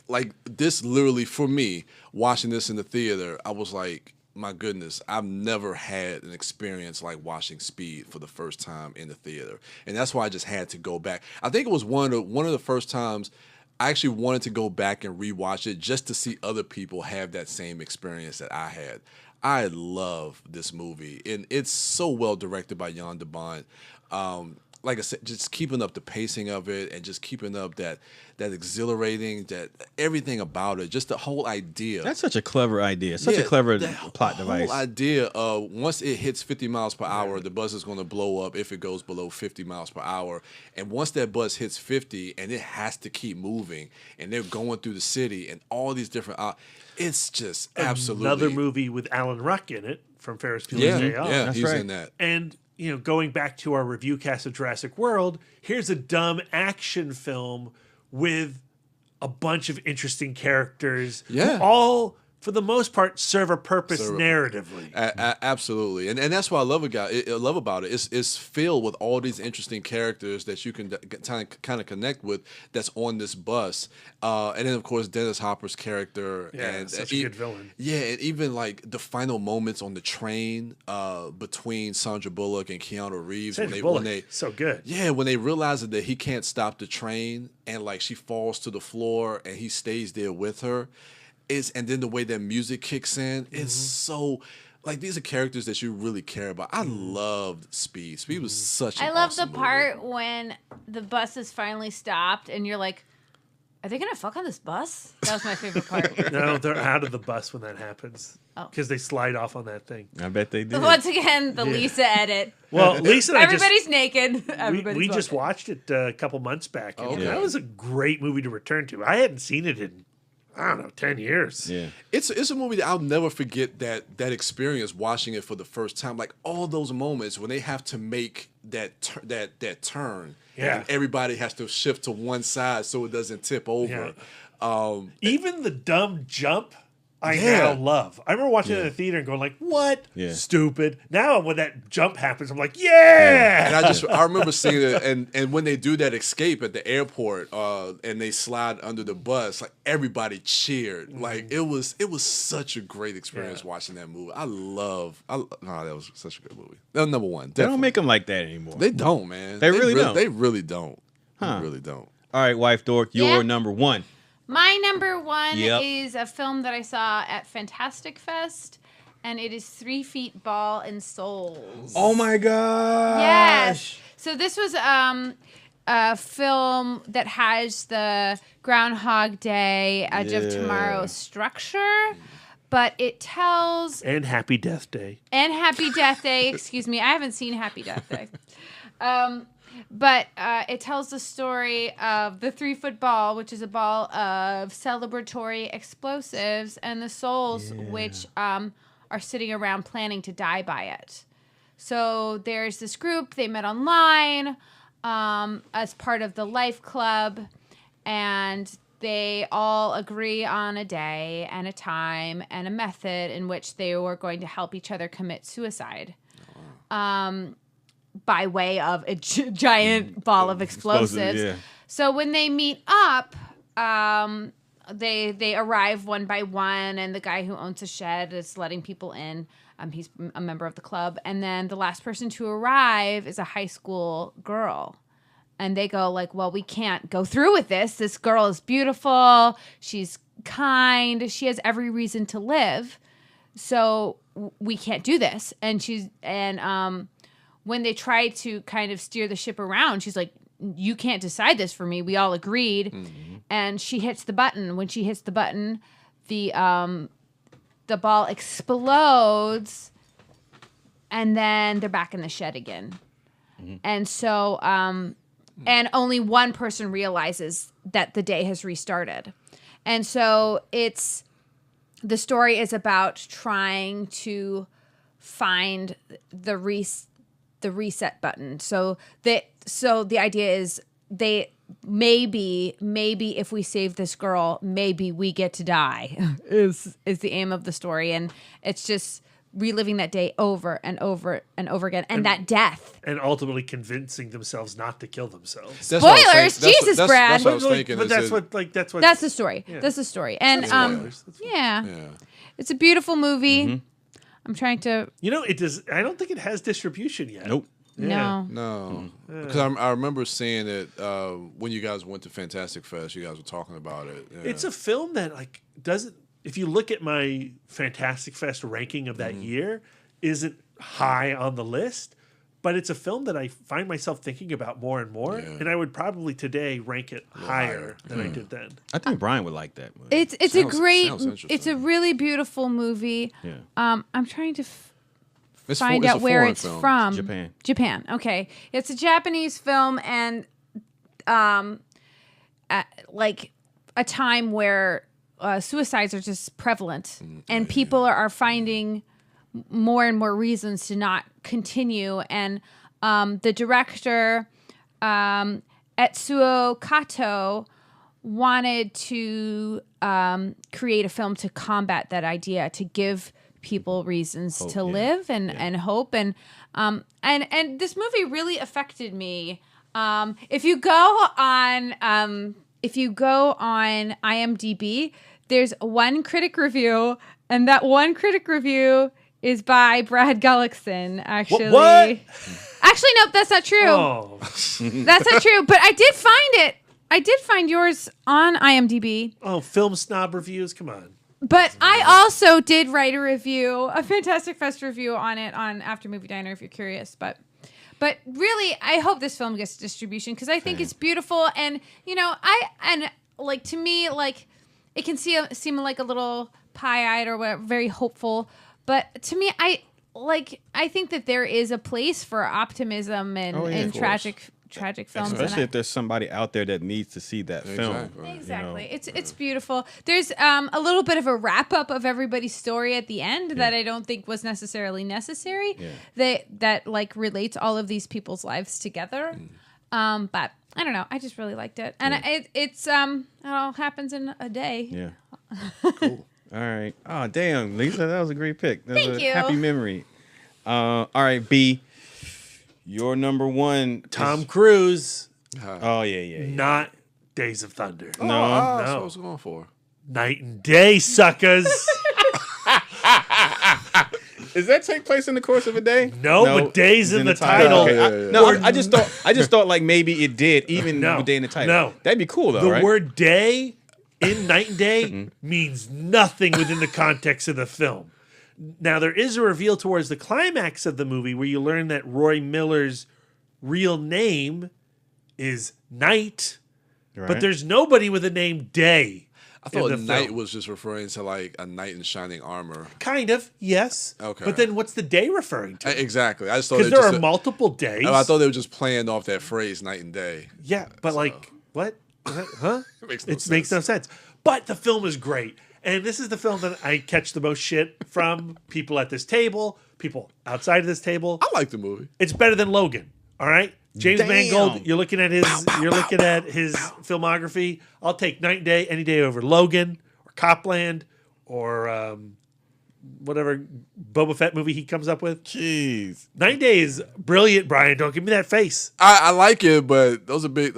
like this literally for me, watching this in the theater, I was like, my goodness, I've never had an experience like watching Speed for the first time in the theater. And that's why I just had to go back. I think it was one of the first times I actually wanted to go back and rewatch it just to see other people have that same experience that I had. I love this movie, and it's so well directed by Jan de Bont. Like I said, just keeping up the pacing of it and just keeping up that exhilarating, that everything about it, just the whole idea. That's such a clever idea. Such a clever plot device. The whole idea of once it hits 50 miles per hour, the bus is going to blow up if it goes below 50 miles per hour. And once that bus hits 50 and it has to keep moving and they're going through the city and all these different... it's just absolutely... Another movie with Alan Ruck in it from Ferris Bueller's Day Off. Yeah, he's right. in that. And... going back to our review cast of Jurassic World, here's a dumb action film with a bunch of interesting characters Yeah. who all, for the most part, serve a purpose narratively. Absolutely, and that's what I love about it. It's filled with all these interesting characters that you can kind of connect with. That's on this bus, and then of course Dennis Hopper's character. Yeah, and such a good villain. Yeah, and even like the final moments on the train between Sandra Bullock and Keanu Reeves when they so good. Yeah, when they realize that he can't stop the train and like she falls to the floor and he stays there with her. And then the way that music kicks in, it's so like these are characters that you really care about. I loved Speed. Speed was such. I an love awesome the part when the bus is finally stopped and you're like, are they gonna fuck on this bus? That was my favorite part. No, they're out of the bus when that happens Oh. because they slide off on that thing. I bet they did. Once again, the Lisa edit. Well, Lisa and I Everybody's naked. Everybody's we just naked. watched it a couple months back. And Okay. that was a great movie to return to. I hadn't seen it in, I don't know, 10 years. Yeah. It's a movie that I'll never forget that experience watching it for the first time. Like all those moments when they have to make that turn. Yeah. And everybody has to shift to one side so it doesn't tip over. Even the dumb jump I Yeah. now love. I remember watching it in the theater and going like, "What? Yeah. Stupid." Now when that jump happens, I'm like, "Yeah!" And I remember seeing it, and when they do that escape at the airport, and they slide under the bus, like everybody cheered. Like it was such a great experience watching that movie. That was such a good movie. That was number one. They Definitely. don't make them like that anymore. They don't, man. They really don't. They really don't. Huh. They really don't. All right, Wife Dork, your Yeah. number one. My number one Yep. is a film that I saw at Fantastic Fest, and it is 3 Feet Ball and Souls. Oh my gosh. Yes. So this was a film that has the Groundhog Day, Edge of Tomorrow structure, but it tells And Happy Death Day. and Happy Death Day. Excuse me, I haven't seen Happy Death Day. But it tells the story of the 3-foot ball, which is a ball of celebratory explosives, and the souls, which are sitting around planning to die by it. So there's this group, they met online as part of the Life Club, and they all agree on a day and a time and a method in which they were going to help each other commit suicide. By way of a giant ball of explosives. Yeah. So when they meet up, they arrive one by one, and the guy who owns the shed is letting people in. He's a member of the club. And then the last person to arrive is a high school girl. And they go like, well, we can't go through with this. This girl is beautiful. She's kind. She has every reason to live. So we can't do this. And when they try to kind of steer the ship around, she's like, you can't decide this for me. We all agreed. Mm-hmm. And she hits the button. When she hits the button, the ball explodes, and then they're back in the shed again. Mm-hmm. And so, and only one person realizes that the day has restarted. And so the story is about trying to find the reset button. So the idea is maybe if we save this girl, maybe we get to die is the aim of the story. And it's just reliving that day over and over and over again, and that death, and ultimately convincing themselves not to kill themselves. That's what I was Spoilers, thinking. Jesus, That's Brad. what I was thinking. But that's that's the story. Yeah. That's the story. And Spoilers. That's yeah, it's a beautiful movie. Mm-hmm. I'm trying to. it does. I don't think it has distribution yet. Nope. Yeah. No. Because I remember seeing it when you guys went to Fantastic Fest. You guys were talking about it. Yeah. It's a film that doesn't. If you look at my Fantastic Fest ranking of that year, isn't high on the list, but it's a film that I find myself thinking about more and more, and I would probably today rank it higher than I did then. I think Brian would like that movie. It's Sounds interesting. it's a really beautiful movie. Yeah. I'm trying to It's find it's out a where foreign it's film. from. Japan. Okay, it's a Japanese film, and like a time where suicides are just prevalent, and people are finding more and more reasons to not continue. And the director, Etsuo Kato, wanted to create a film to combat that idea, to give people reasons to live and hope. And this movie really affected me. If you go on IMDb, there's one critic review, and that one critic review is by Brad Gullickson, actually. What? Actually, nope, that's not true. Oh, That's not true. But I did find it. I did find yours on IMDb. film snob reviews. Come on. But I also did write a Fantastic Fest review on it on After Movie Diner, if you're curious. But really, I hope this film gets distribution, because I think it's beautiful. And, to me, it can seem like a little pie-eyed or whatever, very hopeful. But to me, I think that there is a place for optimism and tragic films. Especially if there's somebody out there that needs to see that film. Exactly. It's beautiful. There's a little bit of a wrap-up of everybody's story at the end that I don't think was necessarily necessary. Yeah. That relates all of these people's lives together. But I don't know. I just really liked it. And it all happens in a day. Yeah. Cool. All right. Oh, damn, Lisa, that was a great pick. That's Thank a you. happy memory. All right, B. Your number one. Tom Cruise, Oh yeah. not Days of Thunder. No. That's No. what I was going for. Night and Day, suckers. Does that take place in the course of a day? No, but day's it's in the title. Okay. Yeah. I just thought like maybe it did even No. with day in the title. No. That'd be cool though, The right? word day in Night and Day means nothing within the context of the film. Now, there is a reveal towards the climax of the movie where you learn that Roy Miller's real name is Night, Right. but there's nobody with the name Day. I thought in the night film. was just referring to like a knight in shining armor. Kind of, yes. Okay. But then what's the day referring to? Exactly. I just thought Because it there just are multiple days. I thought they were just playing off that phrase night and day. Yeah, but like, what? Huh? It makes no It makes no sense. But the film is great. And this is the film that I catch the most shit from people at this table, people outside of this table. I like the movie. It's better than Logan. All right? James Damn. Mangold, you're looking at his filmography. I'll take Night and Day any day over Logan or Copland or whatever Boba Fett movie he comes up with. Jeez. Night and Day is brilliant, Brian. Don't give me that face. I like it, but that's a big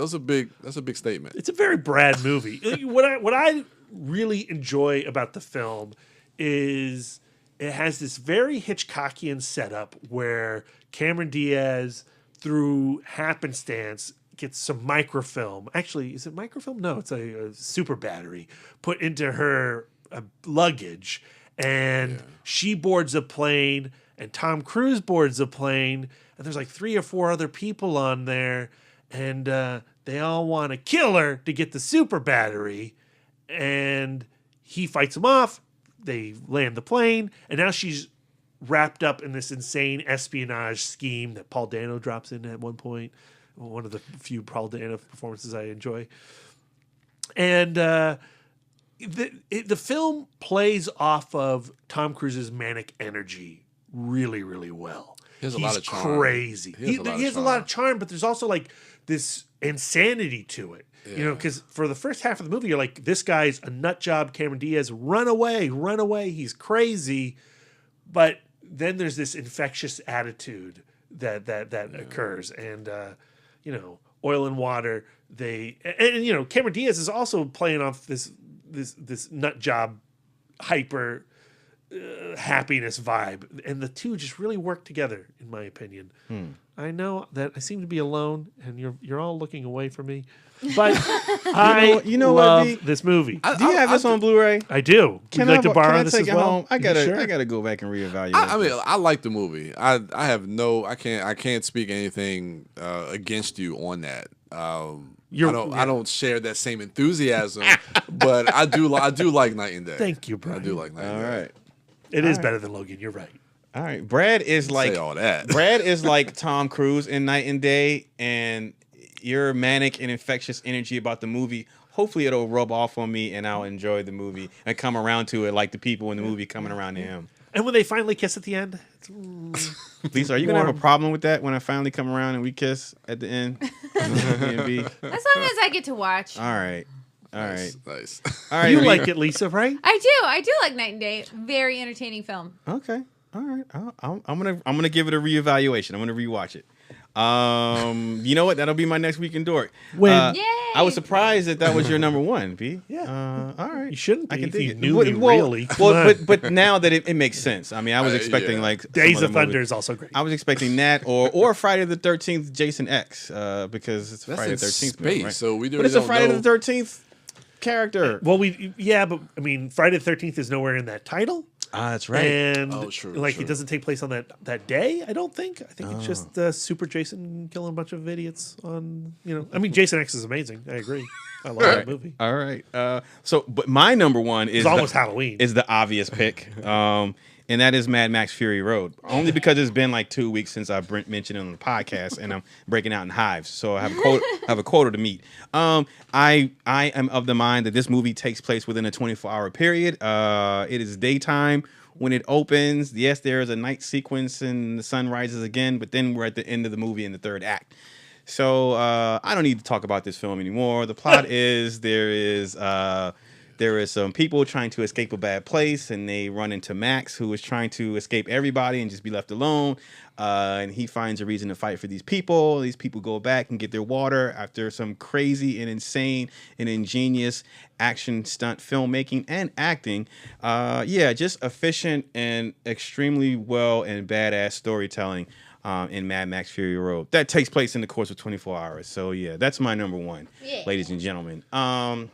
statement. It's a very Brad movie. What I really enjoy about the film is it has this very Hitchcockian setup where Cameron Diaz, through happenstance, gets some microfilm. Actually, is it microfilm? No, it's a super battery put into her luggage, and she boards a plane, and Tom Cruise boards a plane, and there's like 3 or 4 other people on there, and they all want to kill her to get the super battery, and he fights them off. They land the plane, and now she's wrapped up in this insane espionage scheme that Paul Dano drops in at one point. One of the few Paul Dano performances I enjoy. And the film plays off of Tom Cruise's manic energy really, really well. He has a He's lot of charm. crazy. He has a lot of charm, but there's also like this insanity to it. Yeah. You know, because for the first half of the movie, you're like, this guy's a nut job, Cameron Diaz, run away, he's crazy. But then there's this infectious attitude that occurs, and you know, Oil and Water. And you know, Cameron Diaz is also playing off this nut job, hyper happiness vibe, and the two just really work together, in my opinion. I know that I seem to be alone, and you're all looking away from me, but I love this movie. Do you have this on Blu-ray? I do. Would you like to borrow this take as it well? home? I gotta Sure. go back and reevaluate. I mean, I like the movie. I can't speak anything against you on that. I don't share that same enthusiasm, but I do like Night and Day. Thank you, Brian. I do like Night and All Day. right. It is better than Logan. You're right. All right. Brad is like Say all that. Brad is like Tom Cruise in Night and Day, and your manic and infectious energy about the movie. Hopefully, it'll rub off on me, and I'll enjoy the movie and come around to it like the people in the movie coming around to him. And when they finally kiss at the end, Lisa, are you gonna have a problem with that when I finally come around and we kiss at the end? B&B? As long as I get to watch. All right. All right. Nice. All right. you like it, Lisa, right? I do like Night and Day. Very entertaining film. Okay. All right. I'm gonna give it a reevaluation. I'm gonna rewatch it. You know what? That'll be my next week in Dork. When Yay! I was surprised that was your number one, B. Yeah. All right. You shouldn't be I can if dig you it. knew me really. Come Well, on. but now that it makes sense. I mean, I was expecting yeah. like some Days other of Thunder movie. is also great. I was expecting that or Friday the 13th Jason X because it's That's Friday in the 13th space, movie, right? so we But it's a don't Friday know. the 13th character. Well, but I mean, Friday the 13th is nowhere in that title. That's And Oh, true, like true. it doesn't take place on that day, I don't think. I think it's just Super Jason killing a bunch of idiots on, I mean, Jason X is amazing. I agree. I love that movie. All right. But my number one is It's almost Halloween. Is the obvious pick. And that is Mad Max Fury Road. Only because it's been like 2 weeks since I mentioned it on the podcast, and I'm breaking out in hives, so I have a quota to meet. I am of the mind that this movie takes place within a 24-hour period. It is daytime when it opens. Yes, there is a night sequence and the sun rises again, but then we're at the end of the movie in the third act. So I don't need to talk about this film anymore. The plot is there is there is some people trying to escape a bad place, and they run into Max, who is trying to escape everybody and just be left alone. And he finds a reason to fight for these people. These people go back and get their water after some crazy and insane and ingenious action stunt filmmaking and acting. Just efficient and extremely well and badass storytelling in Mad Max Fury Road. That takes place in the course of 24 hours. So, yeah, that's my number one, ladies and gentlemen. I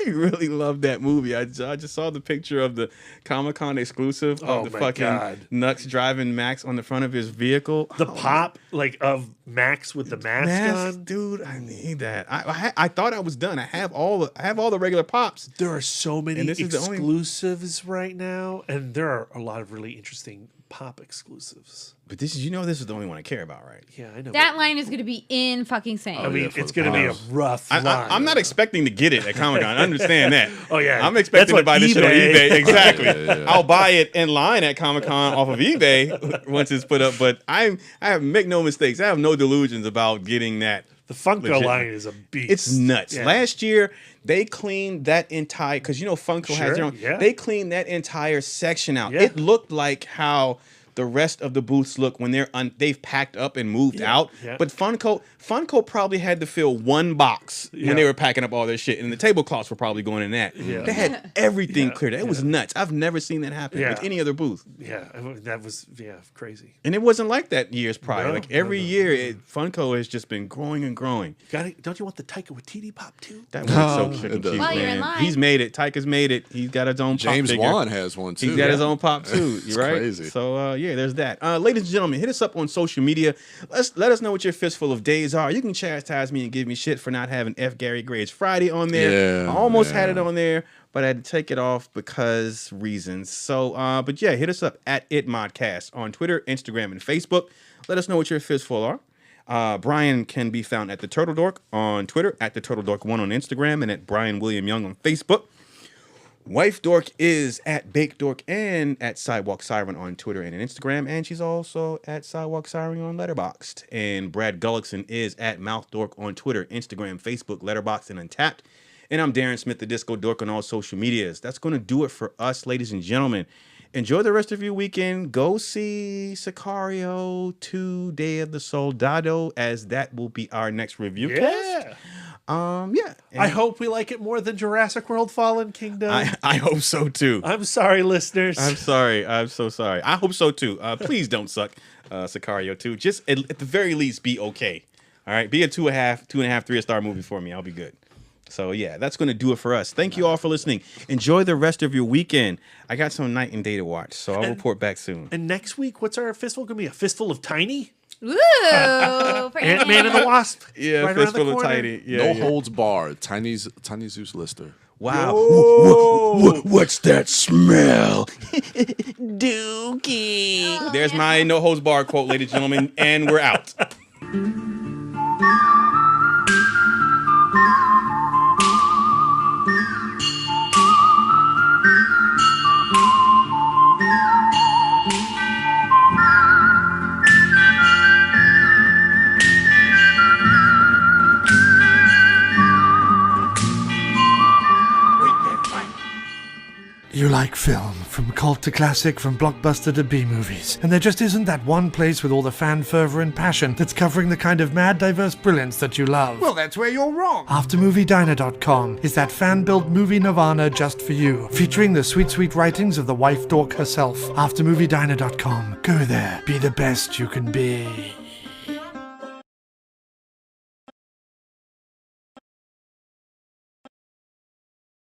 really love that movie. I just saw the picture of the Comic-Con exclusive of the fucking Nux driving Max on the front of his vehicle. The pop, of Max with the mask on. Dude, I need that. I thought I was done. I have all the regular pops. There are so many this is exclusives right now, and there are a lot of really interesting pop exclusives. But this is the only one I care about, right? Yeah, I know. That line is going to be in fucking sane. I mean, it's going to be a rough line. I'm not expecting to get it at Comic-Con. I understand that. Oh, yeah. I'm expecting to buy this shit on eBay. Exactly. Yeah. I'll buy it in line at Comic-Con off of eBay once it's put up. But make no mistakes. I have no delusions about getting that. The Funko legit. line is a beast. It's nuts. Yeah. Last year, they cleaned that entire, because Funko has their own. Yeah. They cleaned that entire section out. Yeah. It looked like how the rest of the booths look when they've packed up and moved out. Yeah. But Funko probably had to fill one box when they were packing up all their shit, and the tablecloths were probably going in that. Yeah. They had everything cleared. It was nuts. I've never seen that happen with any other booth. Yeah, that was crazy. And it wasn't like that years prior. No, Every no. year, Funko has just been growing and growing. Don't you want the Taika Waititi pop too? That one's so freaking cute, While you're in man. line. He's made it. Taika's made it. He's got his own pop James figure. Wan has one too. He's got his own pop too. It's right? crazy. So there's that. Ladies and gentlemen, hit us up on social media. Let us know what your fistful of days are. You can chastise me and give me shit for not having F Gary Grades Friday on there. Yeah, I almost had it on there, but I had to take it off because reasons. So, hit us up at ItModcast on Twitter, Instagram, and Facebook. Let us know what your fistful are. Brian can be found at the Turtle Dork on Twitter, at the Turtle Dork 1 on Instagram, and at Brian William Young on Facebook. Wife Dork is at Bake Dork and at Sidewalk Siren on Twitter and Instagram, and she's also at Sidewalk Siren on Letterboxd. And Brad Gullickson is at Mouth Dork on Twitter, Instagram, Facebook, Letterboxd, and Untapped. And I'm Darren Smith, the Disco Dork, on all social medias. That's going to do it for us, ladies and gentlemen. Enjoy the rest of your weekend. Go see Sicario 2 Day of the Soldado, as that will be our next review cast. I hope we like it more than Jurassic World Fallen Kingdom. I hope so too. I'm sorry, listeners. I'm sorry. I'm so sorry. I hope so too. Please don't suck, Sicario 2. Just at the very least, be okay. All right, be a 2.5, 3-star movie for me. I'll be good. So yeah, that's going to do it for us. Thank you all for listening. Enjoy the rest of your weekend. I got some night and day to watch, so I'll report back soon. And next week, what's our fistful going to be? A fistful of Tiny? Ooh, for Ant-Man and the Wasp. Yeah, right around the fistful of corner. tiny. Yeah, No holds barred. Tiny Zeus Lister. Wow. What's that smell? Dookie. There's my no holds barred quote, ladies and gentlemen, and we're out. You like film, from cult to classic, from blockbuster to B-movies. And there just isn't that one place with all the fan fervor and passion that's covering the kind of mad, diverse brilliance that you love. Well, that's where you're wrong. AfterMovieDiner.com is that fan-built movie nirvana just for you, featuring the sweet, sweet writings of the wife dork herself. AfterMovieDiner.com. Go there. Be the best you can be.